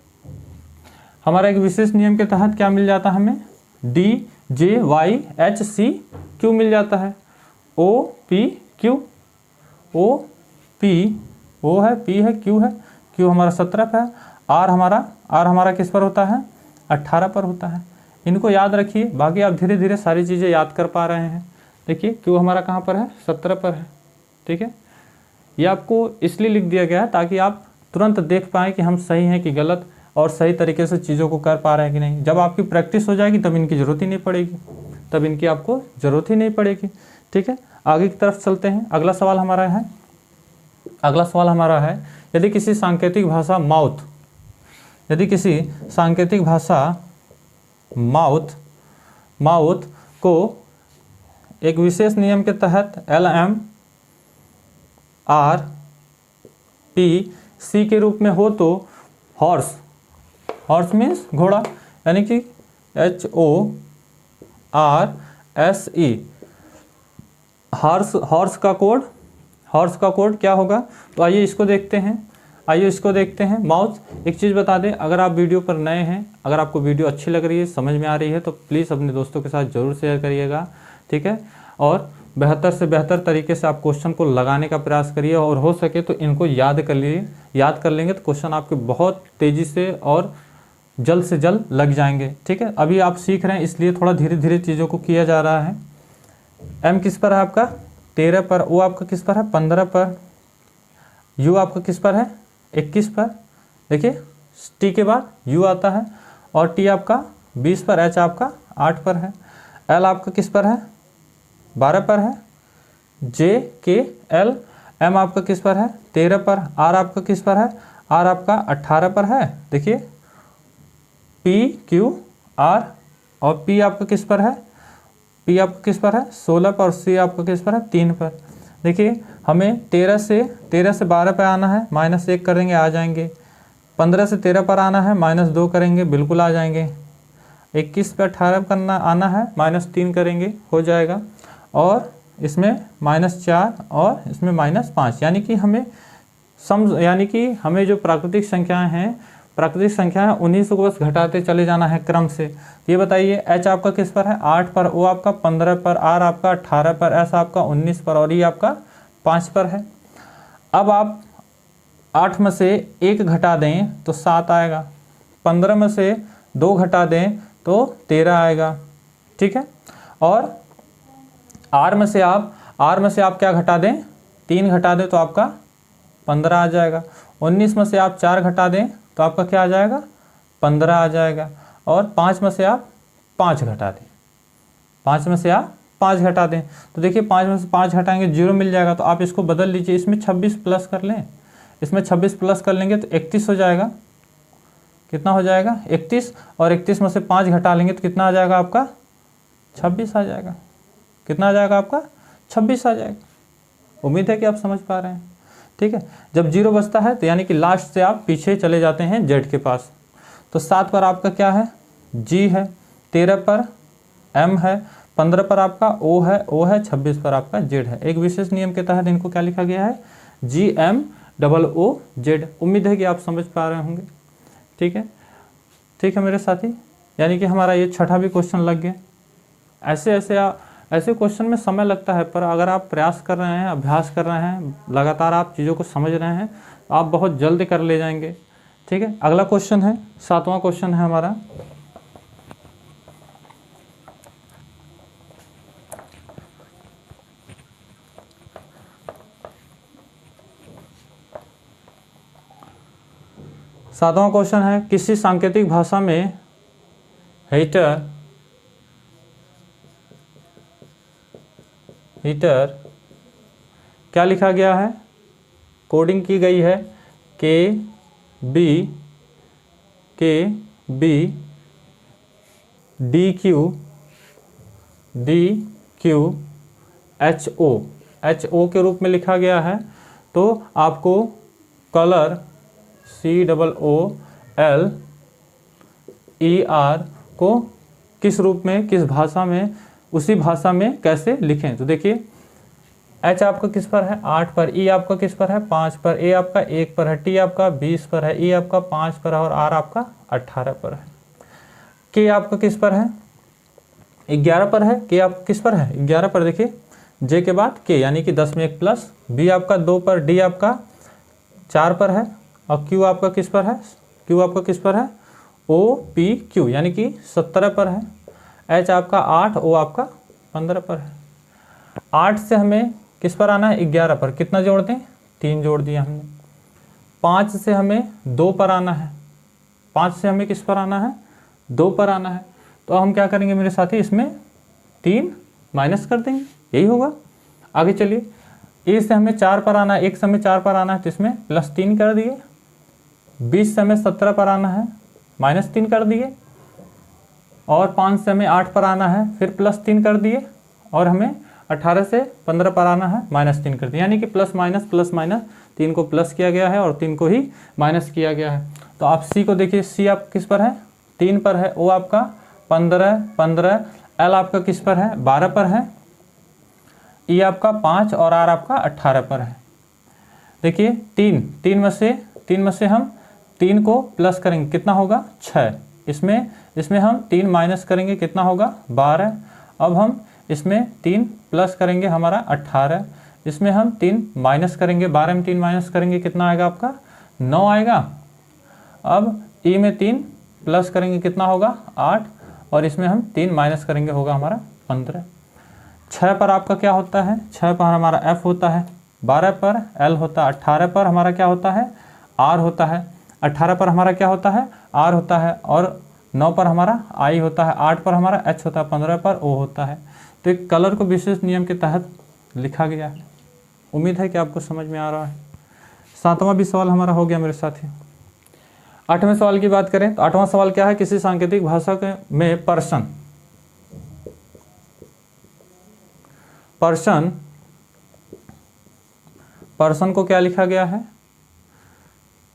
हमारा एक विशेष नियम के तहत क्या मिल जाता है हमें D J Y H C Q मिल जाता है। O P Q, O P O है, पी है, क्यू है, क्यू हमारा 17 पर है, आर हमारा किस पर होता है 18 पर होता है। इनको याद रखिए, बाकी आप धीरे धीरे सारी चीज़ें याद कर पा रहे हैं। देखिए क्यू हमारा कहाँ पर है 17 पर है। ठीक है, ये आपको इसलिए लिख दिया गया है ताकि आप तुरंत देख पाएँ कि हम सही हैं कि गलत, और सही तरीके से चीज़ों को कर पा रहे हैं कि नहीं। जब आपकी प्रैक्टिस हो जाएगी तब इनकी ज़रूरत ही नहीं पड़ेगी, तब इनकी आपको ज़रूरत ही नहीं पड़ेगी। ठीक है, आगे की तरफ चलते हैं। अगला सवाल हमारा है यदि किसी सांकेतिक भाषा माउथ को एक विशेष नियम के तहत LM RP C के रूप में हो तो हॉर्स मीन्स घोड़ा, यानी कि HORSE, हॉर्स का कोड क्या होगा। तो आइए इसको देखते हैं। माउथ, एक चीज़ बता दें, अगर आप वीडियो पर नए हैं, अगर आपको वीडियो अच्छी लग रही है, समझ में आ रही है, तो प्लीज़ अपने दोस्तों के साथ ज़रूर शेयर करिएगा। ठीक है, और बेहतर से बेहतर तरीके से आप क्वेश्चन को लगाने का प्रयास करिए, और हो सके तो इनको याद कर लेंगे तो क्वेश्चन आपके बहुत तेज़ी से और जल्द से जल्द लग जाएंगे। ठीक है, अभी आप सीख रहे हैं इसलिए थोड़ा धीरे धीरे चीज़ों को किया जा रहा है। एम किस पर है आपका 13 पर, ओ आपका किस पर है 15 पर, यू आपका किस पर है 21 पर। देखिए टी के बाद यू आता है, और टी आपका 20 पर, एच आपका 8 पर है, एल आपका किस पर है 12 पर है, जे के एल एम आपका किस पर है 13 पर, आर आपका किस पर है, आर आपका 18 पर है। देखिए पी क्यू आर, और पी आपका किस पर है, पी आपका किस पर है 16 पर, और सी आपका किस पर है 3 पर। देखिए हमें 13 से 12 पर आना है, -1 करेंगे आ जाएंगे। 15 से 13 पर आना है, -2 करेंगे बिल्कुल आ जाएंगे। 21 पे 18 करना आना है, -3 करेंगे हो जाएगा। और इसमें -4 और इसमें -5, यानी कि हमें जो प्राकृतिक संख्याएं उन्हीं से बस घटाते चले जाना है क्रम से। ये बताइए एच आपका किस पर है 8 पर, ओ आपका 15 पर, आर आपका 18 पर, एस आपका 19 पर, और ये आपका 5 पर है। अब आप 8 में से 1 घटा दें तो 7 आएगा, 15 में से 2 घटा दें तो 13 आएगा। ठीक है, और आर में से आप क्या घटा दें 3 घटा दें तो आपका 15 आ जाएगा। 19 में से आप 4 घटा दें तो आपका क्या आ जाएगा 15 आ जाएगा। और 5 में से आप 5 घटा दें, 5 में से आप 5 घटा दें तो देखिए 5 में से 5 घटाएंगे 0 मिल जाएगा। तो आप इसको बदल लीजिए, इसमें 26 प्लस कर लें, इसमें 26 प्लस कर लेंगे तो 31 हो जाएगा। कितना हो जाएगा 31, और 31 में से 5 घटा लेंगे तो कितना आ जाएगा आपका 26 आ जाएगा। कितना आ जाएगा आपका 26 आ जाएगा। उम्मीद है कि आप समझ पा रहे हैं। ठीक है। जब 0 बचता है तो यानी कि लास्ट से आप पीछे चले जाते हैं Z के पास। तो 7 पर आपका क्या है, G है, 13 पर M है, 15 पर आपका O है, 26 पर आपका Z है। एक विशेष नियम के तहत इनको क्या लिखा गया है, GMOOZ। उम्मीद है कि आप समझ पा रहे होंगे। ठीक है मेरे साथी, यानी कि हमारा ये छठा भी क्वेश्चन लग गया। ऐसे क्वेश्चन में समय लगता है, पर अगर आप प्रयास कर रहे हैं, अभ्यास कर रहे हैं, लगातार आप चीज़ों को समझ रहे हैं तो आप बहुत जल्द कर ले जाएंगे। ठीक है, अगला क्वेश्चन है, 7वां क्वेश्चन है हमारा। सातवां क्वेश्चन है, किसी सांकेतिक भाषा में हीटर क्या लिखा गया है, कोडिंग की गई है KB DQ HO के रूप में लिखा गया है। तो आपको कलर COOLER को किस रूप में, किस भाषा में, उसी भाषा में कैसे लिखें। तो देखिए H आपका किस पर है, 8 पर, E आपका किस पर है, 5 पर, A आपका 1 पर है, T आपका 20 पर है, E आपका 5 पर है और R आपका 18 पर है। K आपका किस पर है, 11 पर है। K आपका किस पर है, 11 पर। देखिए J के बाद K यानी कि 10 में 1 प्लस। B आपका 2 पर, D आपका 4 पर है और Q आपका किस पर है, Q आपका किस पर है, OPQ यानी कि 17 पर है। H आपका 8, O आपका 15 पर है। 8 से हमें किस पर आना है, 11 पर। कितना जोड़ दें, 3 जोड़ दिया हमने। 5 से हमें 2 पर आना है, 5 से हमें किस पर आना है, 2 पर आना है। तो हम क्या करेंगे मेरे साथी, इसमें 3 माइनस कर देंगे, यही होगा। आगे चलिए, E से हमें 4 पर आना है, 1 से हमें 4 पर आना है तो इसमें +3 कर दिए। 20 से हमें 17 पर आना है, -3 कर दिए। और 5 से हमें 8 पर आना है, फिर +3 कर दिए। और हमें 18 से 15 पर आना है, -3 कर दिए। यानी कि प्लस माइनस 3 को प्लस किया गया है और 3 को ही माइनस किया गया है। तो आप C को देखिए, C आप किस पर है, 3 पर है। O आपका 15, L आपका किस पर है, 12 पर है। E आपका 5 और R आपका 18 पर है। देखिए 3 में से हम 3 को प्लस करेंगे, कितना होगा, 6। इसमें हम 3 माइनस करेंगे, कितना होगा, 12। अब हम इसमें 3 प्लस करेंगे, हमारा 18। इसमें हम 3 माइनस करेंगे, 12 में 3 माइनस करेंगे, कितना आएगा आपका, 9 आएगा। अब E में 3 प्लस करेंगे, कितना होगा, 8। और इसमें हम 3 माइनस करेंगे, होगा हमारा 15। 6 पर आपका क्या होता है, 6 पर हमारा F होता है, 12 पर L होता है, 18 पर हमारा क्या होता है, R होता है, 18 पर हमारा क्या होता है, R होता है, और 9 पर हमारा I होता है, 8 पर हमारा H होता है, 15 पर O होता है। तो एक कलर को विशेष नियम के तहत लिखा गया है। उम्मीद है कि आपको समझ में आ रहा है। 7वां भी सवाल हमारा हो गया मेरे साथी। 8वें सवाल की बात करें तो 8वां सवाल क्या है, किसी सांकेतिक भाषा में पर्सन को क्या लिखा गया है,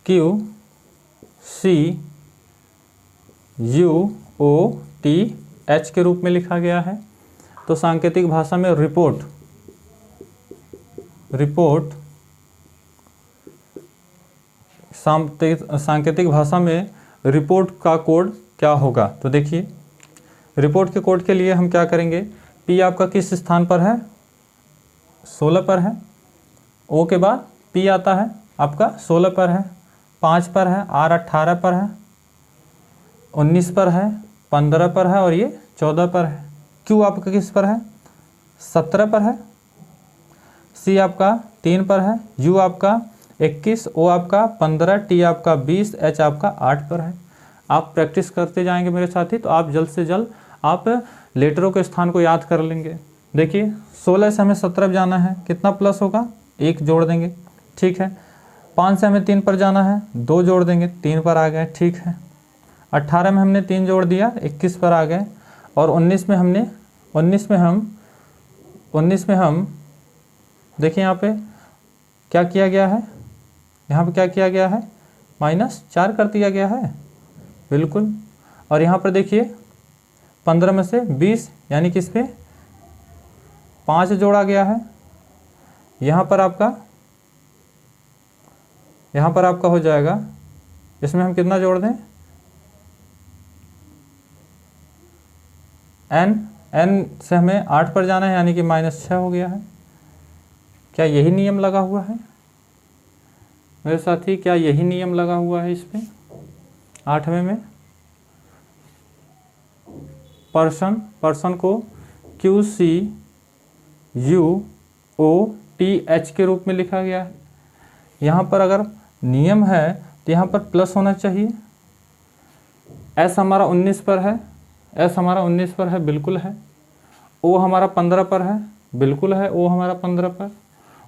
QCUOTH के रूप में लिखा गया है। तो सांकेतिक भाषा में रिपोर्ट सांकेतिक भाषा में रिपोर्ट का कोड क्या होगा। तो देखिए रिपोर्ट के कोड के लिए हम क्या करेंगे, P आपका किस स्थान पर है, 16 पर है। O के बाद P आता है आपका 16 पर है, 5 पर है, R 18 पर है, 19 पर है, 15 पर है और ये 14 पर है। Q आपका किस पर है, 17 पर है। C आपका 3 पर है, U आपका 21, O आपका 15, T आपका 20, H आपका 8 पर है। आप प्रैक्टिस करते जाएंगे मेरे साथी, तो आप जल्द से जल्द आप लेटरों के स्थान को याद कर लेंगे। देखिए 16 से हमें 17 पर जाना है, कितना प्लस होगा, 1 जोड़ देंगे, ठीक है। 5 से हमें 3 पर जाना है, 2 जोड़ देंगे, 3 पर आ गए, ठीक है। 18 में हमने 3 जोड़ दिया, 21 पर आ गए। और 19 में हम देखिए यहाँ पे क्या किया गया है, यहाँ पे क्या किया गया है, -4 कर दिया गया है, बिल्कुल। और यहाँ पर देखिए 15 में से 20 यानी कि इस पे 5 जोड़ा गया है। यहाँ पर आपका हो जाएगा, इसमें हम कितना जोड़ दें, n से हमें 8 पर जाना है यानी कि -6 हो गया है। क्या यही नियम लगा हुआ है मेरे साथी, क्या यही नियम लगा हुआ है इस पे 8वें में? पर्सन को QCUOTH के रूप में लिखा गया है। यहाँ पर अगर नियम है तो यहाँ पर प्लस होना चाहिए। S हमारा 19 पर है, S हमारा 19 पर है, बिल्कुल है। O हमारा 15 पर है, बिल्कुल है, O हमारा 15 पर।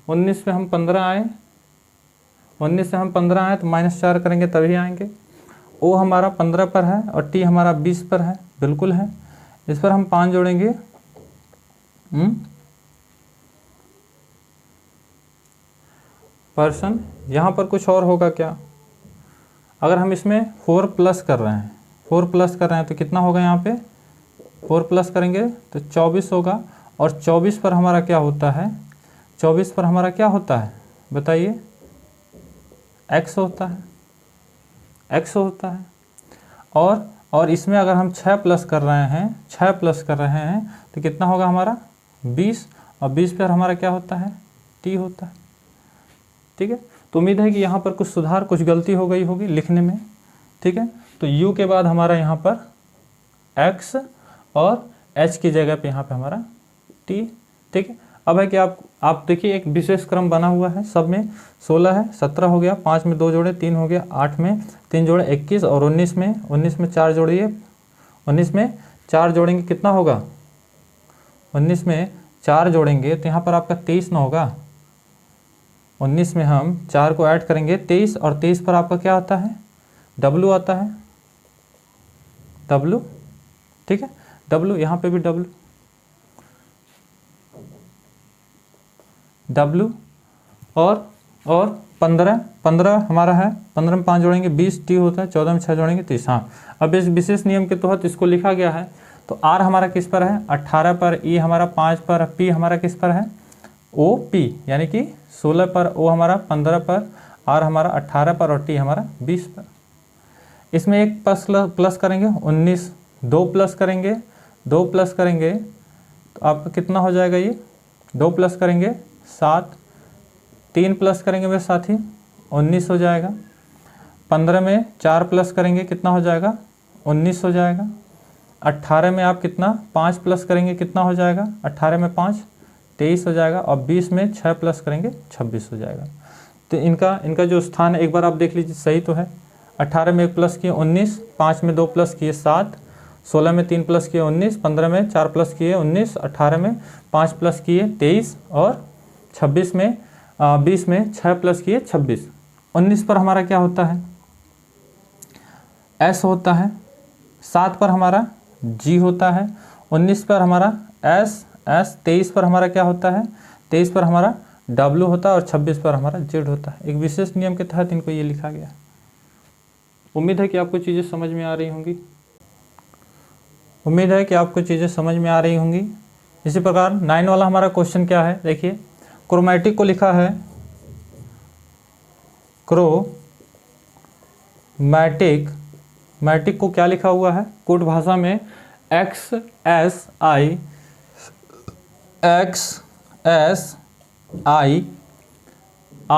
19 पे हम 15 आए, 19 से हम 15 आए तो -4 करेंगे तभी आएंगे। O हमारा 15 पर है और T हमारा 20 पर है, बिल्कुल है। इस पर हम 5 जोड़ेंगे, पर्सन। यहाँ पर कुछ और होगा क्या, अगर हम इसमें 4 प्लस कर रहे हैं, 4 प्लस कर रहे हैं तो कितना होगा, यहाँ पे 4 प्लस करेंगे तो 24 होगा। और 24 पर हमारा क्या होता है, 24 पर हमारा क्या होता है बताइए, x होता है, x होता है। और इसमें अगर हम 6 प्लस कर रहे हैं, 6 प्लस कर रहे हैं तो कितना होगा हमारा 20, और 20 पर हमारा क्या होता है, t होता है। ठीक है, तो उम्मीद है कि यहाँ पर कुछ सुधार, कुछ गलती हो गई होगी लिखने में। ठीक है, तो u के बाद हमारा यहाँ पर x और h की जगह पे यहाँ पे हमारा t। ठीक है, अब है कि आप देखिए एक विशेष क्रम बना हुआ है, सब में 16 है, 17 हो गया, 5 में 2 जोड़े 3 हो गया, 8 में 3 जोड़े 21, और 19 में 4 जोड़िए, 19 में 4 जोड़ेंगे कितना होगा, 19 में 4 जोड़ेंगे तो यहाँ पर आपका 23 ना होगा। 19 में हम 4 को ऐड करेंगे 23, और 23 पर आपका क्या आता है, W आता है, W। ठीक है, W, यहाँ पे भी W। और 15 हमारा है, 15 में 5 जोड़ेंगे 20, T होता है, 14 में 6 जोड़ेंगे 30। हाँ, अब इस विशेष नियम के तहत इसको लिखा गया है। तो R हमारा किस पर है, 18 पर, E हमारा 5 पर, P हमारा किस पर है, OP यानी कि 16 पर, O हमारा 15 पर, R हमारा 18 पर और T हमारा 20 पर। इसमें एक प्लस करेंगे 19, 2 प्लस करेंगे तो आपका कितना हो जाएगा, ये 2 प्लस करेंगे 7, 3 प्लस करेंगे मेरे साथी 19 हो जाएगा। 15 में 4 प्लस करेंगे कितना हो जाएगा, 19 हो जाएगा। 18 में आप कितना 5 प्लस करेंगे कितना हो जाएगा, 18 में 5 23 हो जाएगा। और 20 में 6 प्लस करेंगे 26 हो जाएगा। तो इनका जो स्थान है एक बार आप देख लीजिए, सही तो है। 18 में 1 प्लस किए 19, 5 में 2 प्लस किए 7, 16 में 3 प्लस किए 19, 15 में 4 प्लस किए 19, 18 में 5 प्लस किए 23, और 20 में 6 प्लस किए 26। 19 पर हमारा क्या होता है, S होता है। 7 पर हमारा G होता है। 19 पर हमारा S। 23 पर हमारा क्या होता है, 23 पर हमारा W होता है, और 26 पर हमारा Z होता है। एक विशेष नियम के तहत इनको ये लिखा गया है। उम्मीद है कि आपको चीज़ें समझ में आ रही होंगी। इसी प्रकार 9 वाला हमारा क्वेश्चन क्या है, देखिए क्रोमैटिक को लिखा है, मैटिक को क्या लिखा हुआ है, कोड भाषा में XSI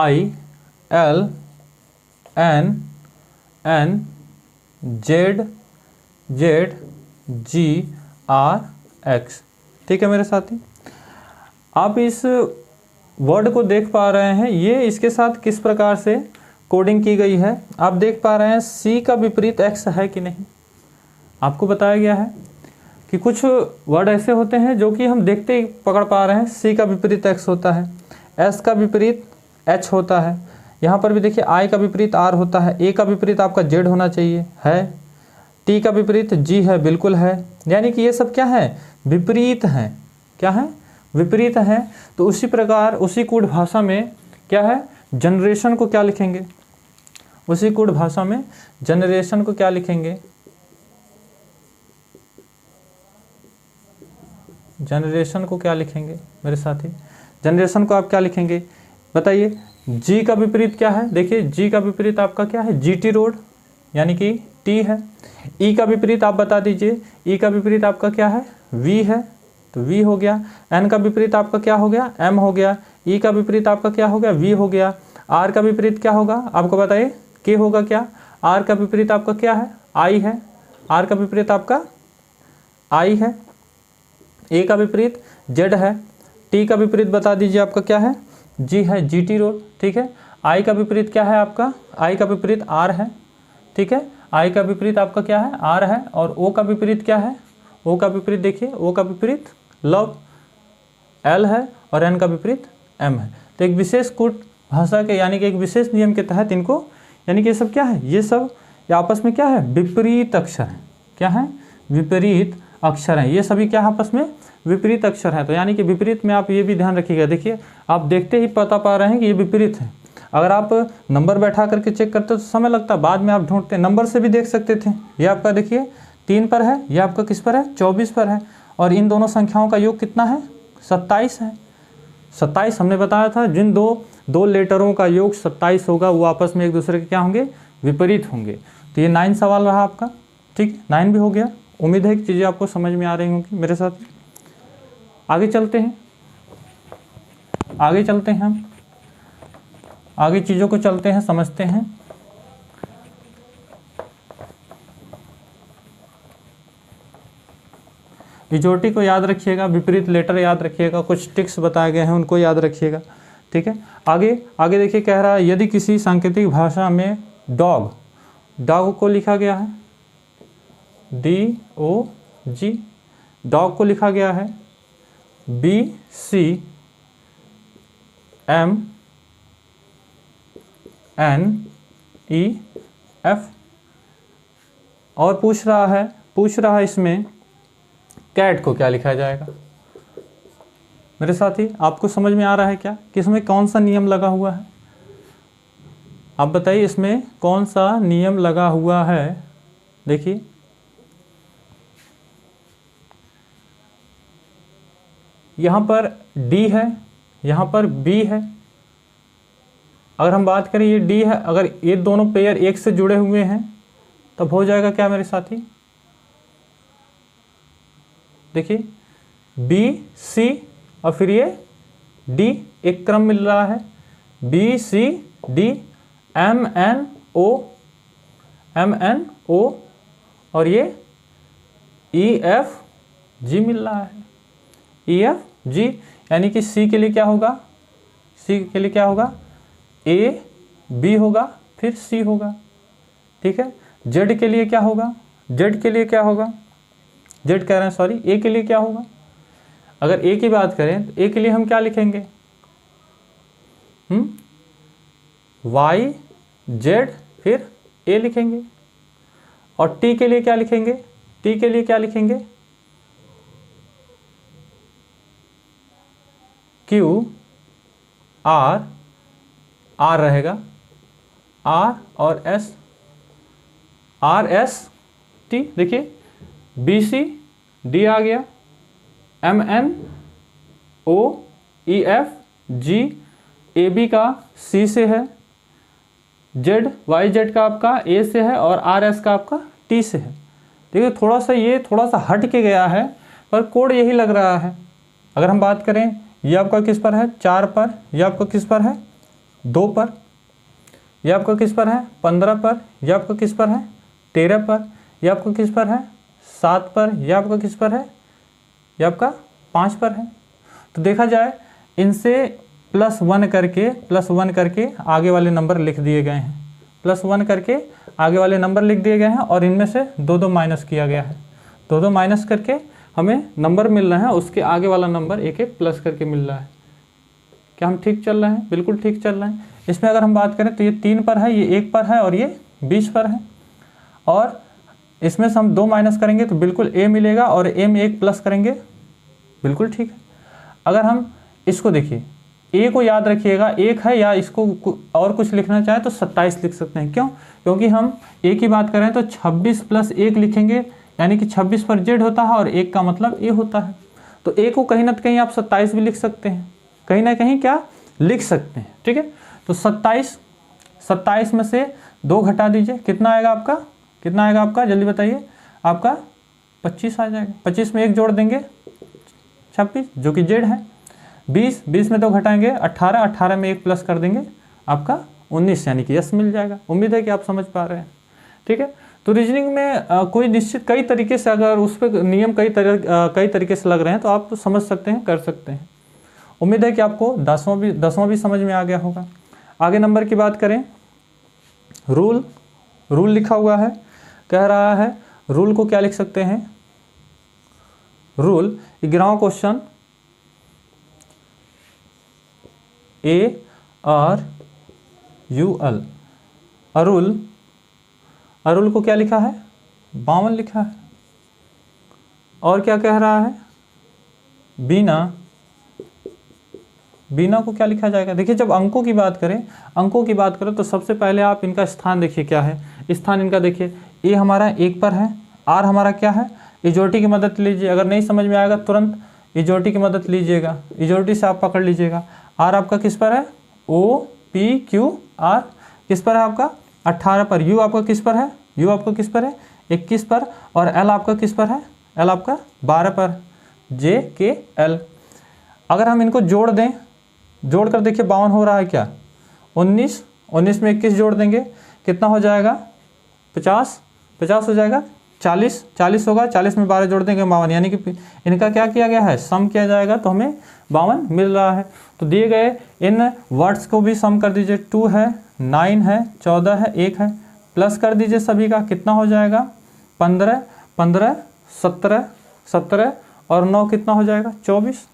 LNNZGRX। ठीक है मेरे साथी, आप इस वर्ड को देख पा रहे हैं, ये इसके साथ किस प्रकार से कोडिंग की गई है। आप देख पा रहे हैं C का विपरीत X है कि नहीं। आपको बताया गया है कि कुछ वर्ड ऐसे होते हैं जो कि हम देखते ही पकड़ पा रहे हैं। C का विपरीत X होता है, S का विपरीत H होता है। यहाँ पर भी देखिए I का विपरीत R होता है, A का विपरीत आपका Z होना चाहिए है, T का विपरीत G है, बिल्कुल है। यानी कि ये सब क्या है, विपरीत हैं। क्या है, विपरीत हैं। तो उसी प्रकार उसी कूट भाषा में क्या है, जनरेशन को क्या लिखेंगे, उसी कोड भाषा में जनरेशन को क्या लिखेंगे, जनरेशन को क्या लिखेंगे मेरे साथी, जनरेशन को आप क्या लिखेंगे बताइए। जी का विपरीत क्या है, देखिए जी का विपरीत आपका क्या है, जीटी रोड यानी कि टी है। ई का विपरीत आप बता दीजिए, ई का विपरीत आपका क्या है, वी है, तो वी हो गया। एन का विपरीत आपका क्या हो गया, एम हो गया। ई का विपरीत आपका क्या हो गया, वी हो गया। आर का विपरीत क्या होगा आपको बताइए, के होगा क्या। आर का विपरीत आपका क्या है, आई है, आर का विपरीत आपका आई है। ए का विपरीत जेड है। टी का विपरीत बता दीजिए आपका क्या है, जी है, जीटी रोड, ठीक है। आई का विपरीत क्या है आपका, आई का विपरीत आर है, ठीक है। आई का विपरीत आपका क्या है, आर है। और ओ का विपरीत क्या है, ओ का विपरीत देखिए, ओ का विपरीत लव, एल है। और एन का विपरीत एम है। तो एक विशेष कोड भाषा के यानी कि एक विशेष नियम के तहत इनको, यानी कि ये सब क्या है, ये सब आपस में क्या है, विपरीत अक्षर है। क्या है, विपरीत अक्षर हैं। ये सभी क्या आपस में विपरीत अक्षर हैं। तो यानी कि विपरीत में आप ये भी ध्यान रखिएगा, देखिए आप देखते ही पता पा रहे हैं कि ये विपरीत है। अगर आप नंबर बैठा करके चेक करते तो समय लगता, बाद में आप ढूंढते, नंबर से भी देख सकते थे। ये आपका देखिए 3 पर है, ये आपका किस पर है, 24 पर है। और इन दोनों संख्याओं का योग कितना है, 27 है। 27 हमने बताया था, जिन दो लेटरों का योग 27 होगा वो आपस में एक दूसरे के क्या होंगे, विपरीत होंगे। तो ये 9 सवाल रहा आपका, ठीक है, 9 भी हो गया। उम्मीद है कि चीज़ें आपको समझ में आ रही होंगी मेरे साथ। आगे चलते हैं, आगे चलते हैं, हम आगे चीज़ों को चलते हैं, समझते हैं। इजोटी को याद रखिएगा, विपरीत लेटर याद रखिएगा, कुछ टिक्स बताए गए हैं उनको याद रखिएगा, ठीक है। आगे आगे देखिए, कह रहा है यदि किसी सांकेतिक भाषा में डॉग को लिखा गया है, DOG, डॉग को लिखा गया है BCMNEF, और पूछ रहा है इसमें कैट को क्या लिखा जाएगा। मेरे साथी आपको समझ में आ रहा है क्या कि इसमें कौन सा नियम लगा हुआ है, आप बताइए इसमें कौन सा नियम लगा हुआ है। देखिए यहाँ पर D है, यहाँ पर B है। अगर हम बात करें ये D है, अगर ये दोनों पेयर एक से जुड़े हुए हैं तब हो जाएगा क्या मेरे साथी, देखिए BC और फिर ये D, एक क्रम मिल रहा है, BCD MNO और ये EFG मिल रहा है, EFG। यानी कि C के लिए क्या होगा, C के लिए क्या होगा, AB होगा फिर C होगा, ठीक है। Z के लिए क्या होगा, Z के लिए क्या होगा, Z कह रहे हैं सॉरी, A के लिए क्या होगा। अगर A की बात करें तो A के लिए हम क्या लिखेंगे, Y Z फिर A लिखेंगे। और T के लिए क्या लिखेंगे, T के लिए क्या लिखेंगे, Q R रहेगा, R और S, RST। देखिए BC D आ गया, MNO EFG AB का C से है, YZ का आपका A से है और RS का आपका T से है। देखिए थोड़ा सा हट के गया है पर कोड यही लग रहा है। अगर हम बात करें ये आपका किस पर है, 4 पर, ये आपका किस पर है, 2 पर, ये आपका किस पर है, 15 पर, ये आपका किस पर है, 13 पर, ये आपका किस पर है, 7 पर, ये आपका किस पर है, ये आपका 5 पर है। तो देखा जाए इनसे +1 करके आगे वाले नंबर लिख दिए गए हैं, +1 करके आगे वाले नंबर लिख दिए गए हैं और इनमें से 2 माइनस किया गया है। 2 माइनस करके हमें नंबर मिल रहा है, उसके आगे वाला नंबर एक प्लस करके मिल रहा है। क्या हम ठीक चल रहे हैं, बिल्कुल ठीक चल रहे हैं। इसमें अगर हम बात करें तो ये 3 पर है, ये 1 पर है और ये 20 पर है। और इसमें से हम 2 माइनस करेंगे तो बिल्कुल A मिलेगा और A में 1 प्लस करेंगे, बिल्कुल ठीक है। अगर हम इसको देखिए ए को याद रखिएगा, एक है, या इसको और कुछ लिखना चाहे तो 27 लिख सकते हैं। क्यों? क्योंकि हम ए की बात करें तो 26 + 1 लिखेंगे, यानी कि 26 पर जेड होता है और 1 का मतलब ए होता है। तो ए को कहीं ना कहीं आप 27 भी लिख सकते हैं, कहीं ना कहीं क्या लिख सकते हैं। ठीक है, तो 27 में से 2 घटा दीजिए, कितना आएगा आपका? कितना आएगा आपका? जल्दी बताइए। आपका 25 आ जाएगा। 25 में 1 जोड़ देंगे 26, जो कि जेड है। 20 में 2 घटाएंगे 18 में 1 प्लस कर देंगे आपका 19, यानी कि यस मिल जाएगा। उम्मीद है कि आप समझ पा रहे हैं। ठीक है, तो रीजनिंग में कोई निश्चित कई तरीके से, अगर उस पर नियम कई तरीके से लग रहे हैं तो आप तो समझ सकते हैं, कर सकते हैं। उम्मीद है कि आपको 10वां भी समझ में आ गया होगा। आगे नंबर की बात करें, रूल लिखा हुआ है, कह रहा है रूल को क्या लिख सकते हैं? रूल 11वां क्वेश्चन, ARUL, अरुल को क्या लिखा है? 52 लिखा है। और क्या कह रहा है? बीना को क्या लिखा जाएगा? देखिए, जब अंकों की बात करें तो सबसे पहले आप इनका स्थान देखिए क्या है। स्थान इनका देखिए, ए हमारा 1 पर है, आर हमारा क्या है? इजोटी की मदद लीजिए। अगर नहीं समझ में आएगा तुरंत इजोटी की मदद लीजिएगा, इजोटी से आप पकड़ लीजिएगा। आर आपका किस पर है? OPQR किस पर है आपका? 18 पर। यू आपका किस पर है? 21 पर। और एल आपका किस पर है? एल आपका 12 पर। JKL। अगर हम इनको जोड़ दें, जोड़ कर देखिए 52 हो रहा है क्या? 19 में 21 जोड़ देंगे, कितना हो जाएगा? 50 हो जाएगा। 40 होगा, 40 में 12 जोड़ देंगे 52, यानी कि इनका क्या किया गया है? सम किया जाएगा तो हमें 52 मिल रहा है। तो दिए गए इन वर्ड्स को भी सम कर दीजिए। 2 है, 9 है, 14 है, 1 है, प्लस कर दीजिए सभी का, कितना हो जाएगा? 15, 17 और 9 कितना हो जाएगा? 24।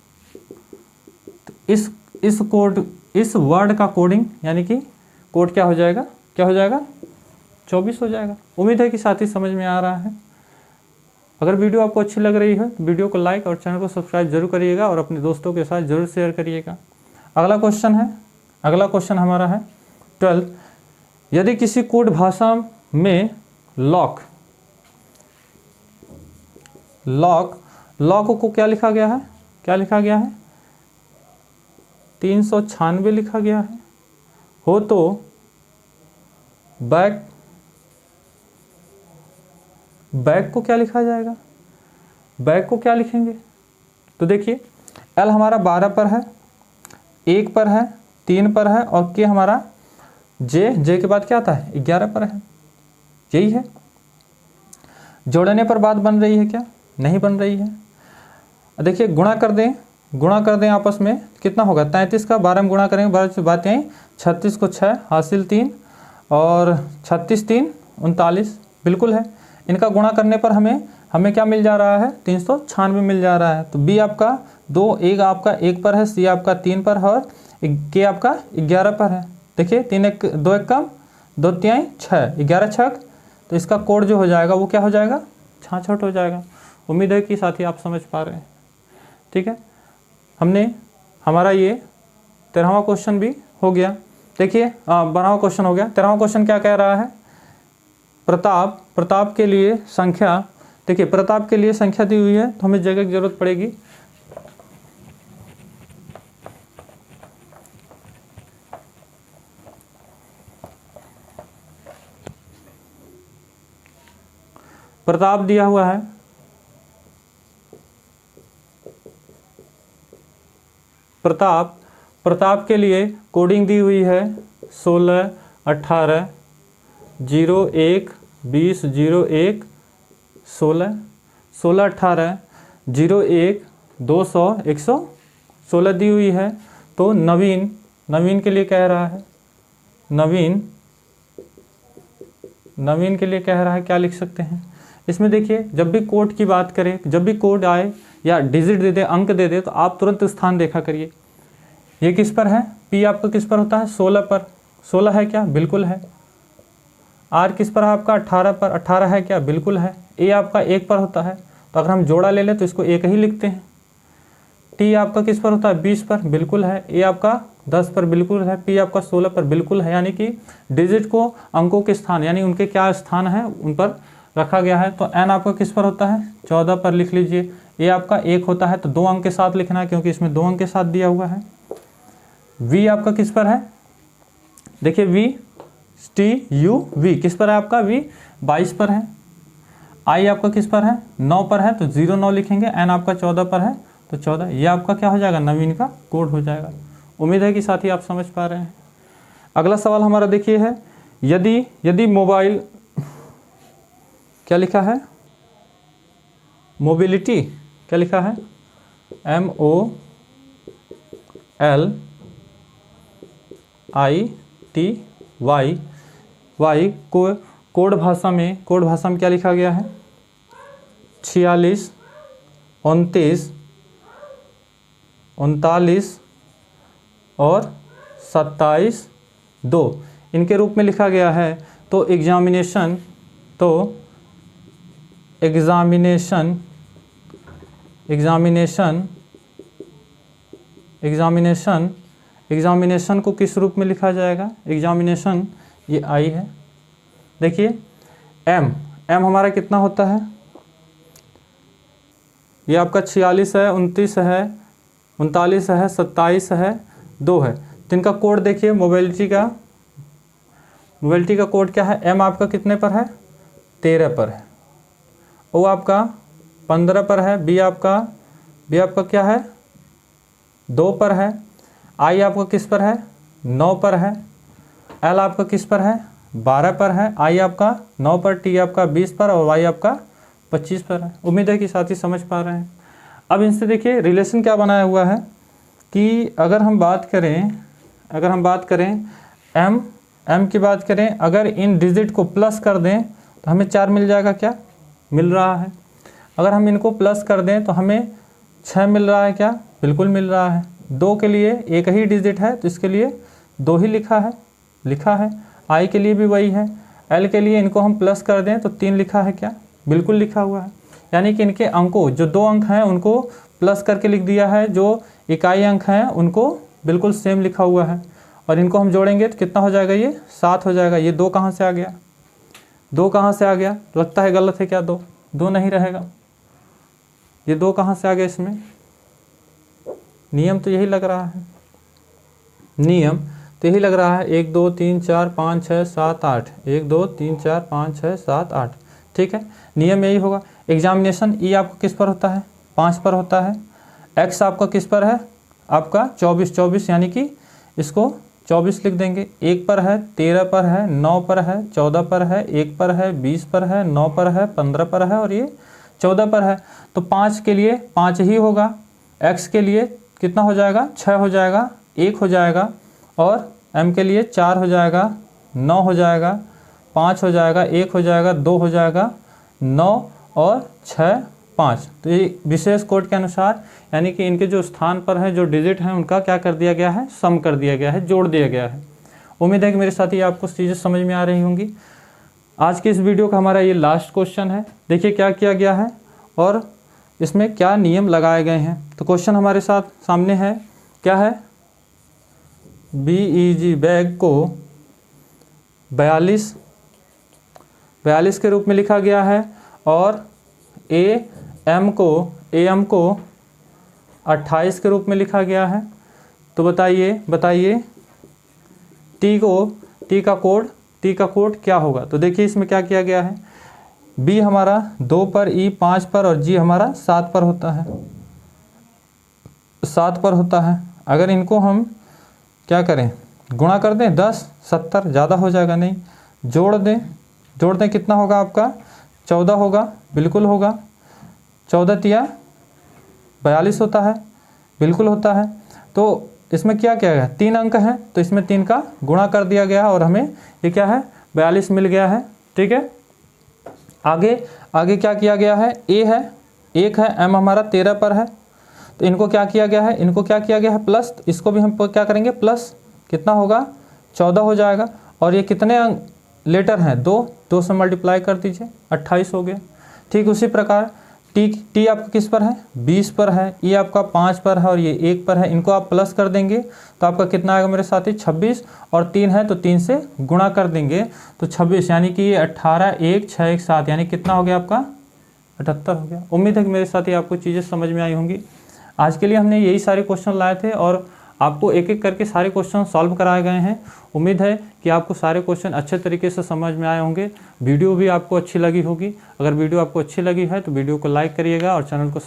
तो इस वर्ड का कोडिंग, यानी कि कोड क्या हो जाएगा? 24 हो जाएगा। उम्मीद है कि साथी समझ में आ रहा है। अगर वीडियो आपको अच्छी लग रही है तो वीडियो को लाइक और चैनल को सब्सक्राइब जरूर करिएगा और अपने दोस्तों के साथ जरूर शेयर करिएगा। अगला क्वेश्चन हमारा है 12। यदि किसी कोड भाषा में लॉक को क्या लिखा गया है? 396 लिखा गया है हो तो बैक को क्या लिखा जाएगा? बैक को क्या लिखेंगे? तो देखिए, एल हमारा 12 पर है, 1 पर है, 3 पर है, और के हमारा जे के बाद क्या आता है? 11 पर है। यही है। जोड़ने पर बात बन रही है क्या? नहीं बन रही है। देखिए, गुणा कर दें आपस में, कितना होगा? 33 का 12 में गुणा करेंगे, 12 से बात यहीं, 36 को 6 हासिल 3 और 36 3 39 बिल्कुल है। इनका गुणा करने पर हमें क्या मिल जा रहा है? 396 मिल जा रहा है। तो बी आपका 2, एक आपका 1 पर है, सी आपका 3 पर है और के आपका 11 पर है। देखिए, 2 1 कम, 2 3 6, 11 छक, तो इसका कोड जो हो जाएगा वो क्या हो जाएगा? 66 हो जाएगा। उम्मीद है कि साथी आप समझ पा रहे हैं। ठीक है, हमारा ये 13वां क्वेश्चन भी हो गया। देखिए, 12वां क्वेश्चन हो गया। 13वां क्वेश्चन क्या कह रहा है? प्रताप के लिए संख्या, देखिए प्रताप के लिए संख्या दी हुई है तो हमें जगह की जरूरत पड़ेगी। प्रताप दिया हुआ है, प्रताप के लिए कोडिंग दी हुई है 16 18 01 20 01 16 18 01 200 116 दी हुई है। तो नवीन के लिए कह रहा है, नवीन के लिए कह रहा है, क्या लिख सकते हैं इसमें? देखिए, जब भी कोड की बात करें, जब भी कोड आए या डिजिट दे दे, अंक दे दे, तो आप तुरंत स्थान देखा करिए। ये किस पर है? पी आपका किस पर होता है? 16 पर। 16 है क्या? बिल्कुल है। आर किस पर है आपका? 18 पर। 18 है क्या? बिल्कुल है। ए आपका 1 पर होता है, तो अगर हम जोड़ा ले लें तो इसको 1 ही लिखते हैं। टी आपका किस पर होता है? 20 पर। बिल्कुल है। ए आपका 10 पर बिल्कुल है, पी आपका 16 पर बिल्कुल है, यानी कि डिजिट को अंकों के स्थान यानी उनके क्या स्थान है उन पर रखा गया है। तो एन आपका किस पर होता है, 14 पर लिख लीजिए। ए आपका 1 होता है तो 2 अंक के साथ लिखना है क्योंकि इसमें 2 अंक के साथ दिया हुआ है। वी आपका किस पर है, देखिए वी टी यू वी किस पर है आपका, वी 22 पर है। आई आपका किस पर है, 9 पर है तो 09 लिखेंगे। एन आपका 14 पर है तो 14, ये आपका क्या हो जाएगा, नवीन का कोड हो जाएगा। उम्मीद है कि साथी आप समझ पा रहे हैं। अगला सवाल हमारा देखिए है, यदि मोबाइल क्या लिखा है, मोबिलिटी क्या लिखा है, MOLITY को कोड भाषा में क्या लिखा गया है, 46, 29, 39 और 27, 2 इनके रूप में लिखा गया है। तो एग्जामिनेशन को किस रूप में लिखा जाएगा, एग्जामिनेशन ये आई है। देखिए एम हमारा कितना होता है, ये आपका 46 है, 29 है, 39 है, 27 है, 2 है। तो इनका कोड देखिए, मोबिलिटी का कोड क्या है, एम आपका कितने पर है, 13 पर है। ओ आपका 15 पर है। बी आपका क्या है, 2 पर है। आई आपका किस पर है, 9 पर है। एल आपका किस पर है, 12 पर है। आई आपका 9 पर, टी आपका 20 पर और वाई आपका 25 पर है। उम्मीद है कि साथी समझ पा रहे हैं। अब इनसे देखिए रिलेशन क्या बनाया हुआ है कि अगर हम बात करें एम की बात करें, अगर इन डिजिट को प्लस कर दें तो हमें 4 मिल जाएगा, क्या मिल रहा है। अगर हम इनको प्लस कर दें तो हमें 6 मिल रहा है, क्या बिल्कुल मिल रहा है। 2 के लिए एक ही डिजिट है तो इसके लिए 2 ही लिखा है। आई के लिए भी वही है। एल के लिए इनको हम प्लस कर दें तो 3 लिखा है, क्या बिल्कुल लिखा हुआ है। यानी कि इनके अंकों, जो 2 अंक हैं उनको प्लस करके लिख दिया है, जो इकाई अंक हैं उनको बिल्कुल सेम लिखा हुआ है। और इनको हम जोड़ेंगे तो कितना हो जाएगा, ये 7 हो जाएगा। ये 2 कहाँ से आ गया, 2 कहाँ से आ गया, लगता है गलत है क्या, 2 नहीं रहेगा। ये 2 कहाँ से आ गया, इसमें नियम तो यही लग रहा है, 1 2 3 4 5 6 7 8, 1 2 3 4 5 6 7 8, ठीक है, नियम यही होगा। एग्जामिनेशन ई आपका किस पर होता है, 5 पर होता है। एक्स आपका किस पर है, आपका 24, यानी कि इसको 24 लिख देंगे। 1 पर है, 13 पर है, 9 पर है, 14 पर है, 1 पर है, 20 पर है, 9 पर है, 15 पर है और ये 14 पर है। तो 5 के लिए 5 ही होगा। एक्स के लिए कितना हो जाएगा, 6 हो जाएगा, 1 हो जाएगा। और एम के लिए 4 हो जाएगा, 9 हो जाएगा, 5 हो जाएगा, 1 हो जाएगा, 2 हो जाएगा, 9 और 6 5। तो ये विशेष कोड के अनुसार, यानी कि इनके जो स्थान पर है, जो डिजिट हैं, उनका क्या कर दिया गया है, सम कर दिया गया है, जोड़ दिया गया है। उम्मीद है कि मेरे साथी आपको चीज़ें समझ में आ रही होंगी। आज के इस वीडियो का हमारा ये लास्ट क्वेश्चन है। देखिए क्या किया गया है और इसमें क्या नियम लगाए गए हैं। तो क्वेश्चन हमारे साथ सामने है, क्या है, BEG बैग को 42 के रूप में लिखा गया है और AM को 28 के रूप में लिखा गया है। तो बताइए टी का कोड क्या होगा। तो देखिए इसमें क्या किया गया है, बी हमारा 2 पर, ई 5 पर और जी हमारा 7 पर होता है। अगर इनको हम क्या करें, गुणा कर दें, 10 70 ज़्यादा हो जाएगा, नहीं, जोड़ दें कितना होगा आपका, 14 होगा, बिल्कुल होगा। 14 तिया 42 होता है, बिल्कुल होता है। तो इसमें क्या किया गया, 3 अंक हैं तो इसमें 3 का गुणा कर दिया गया और हमें ये क्या है, 42 मिल गया है, ठीक है। आगे क्या किया गया है, ए है, 1 है, एम हमारा 13 पर है। तो इनको क्या किया गया है, प्लस। इसको भी हम क्या करेंगे, प्लस, कितना होगा, 14 हो जाएगा। और ये कितने लेटर हैं, 2 से मल्टीप्लाई कर दीजिए, 28 हो गया। ठीक उसी प्रकार टी आपका किस पर है 20 पर है, ये आपका 5 पर है और ये 1 पर है। इनको आप प्लस कर देंगे तो आपका कितना आएगा मेरे साथी 26, और 3 है तो 3 से गुणा कर देंगे तो 26, यानी कि ये 18 1 6 1 7, यानी कितना हो गया आपका 78 हो गया। उम्मीद है कि मेरे साथी आपको चीज़ें समझ में आई होंगी। आज के लिए हमने यही सारे क्वेश्चन लाए थे और आपको एक एक करके सारे क्वेश्चन सॉल्व कराए गए हैं। उम्मीद है कि आपको सारे क्वेश्चन अच्छे तरीके से समझ में आए होंगे। वीडियो भी आपको अच्छी लगी होगी। अगर वीडियो आपको अच्छी लगी है तो वीडियो को लाइक करिएगा और चैनल को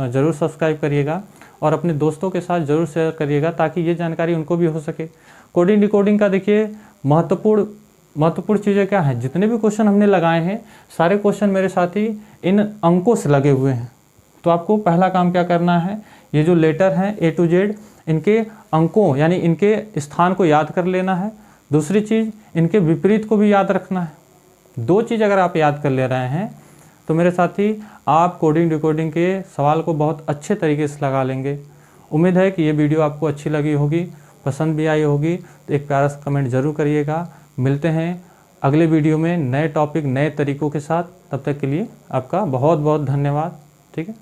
ज़रूर सब्सक्राइब करिएगा और अपने दोस्तों के साथ ज़रूर शेयर करिएगा ताकि ये जानकारी उनको भी हो सके। कोडिंग डिकोडिंग का देखिए महत्वपूर्ण चीज़ें क्या हैं, जितने भी क्वेश्चन हमने लगाए हैं सारे क्वेश्चन मेरे साथी इन अंकों से लगे हुए हैं। तो आपको पहला काम क्या करना है, ये जो लेटर हैं A to Z इनके अंकों यानी इनके स्थान को याद कर लेना है। दूसरी चीज़ इनके विपरीत को भी याद रखना है। 2 चीज़ अगर आप याद कर ले रहे हैं तो मेरे साथी आप कोडिंग डिकोडिंग के सवाल को बहुत अच्छे तरीके से लगा लेंगे। उम्मीद है कि ये वीडियो आपको अच्छी लगी होगी, पसंद भी आई होगी। तो एक प्यारा सा कमेंट ज़रूर करिएगा। मिलते हैं अगले वीडियो में नए टॉपिक नए तरीक़ों के साथ। तब तक के लिए आपका बहुत बहुत धन्यवाद। ठीक है।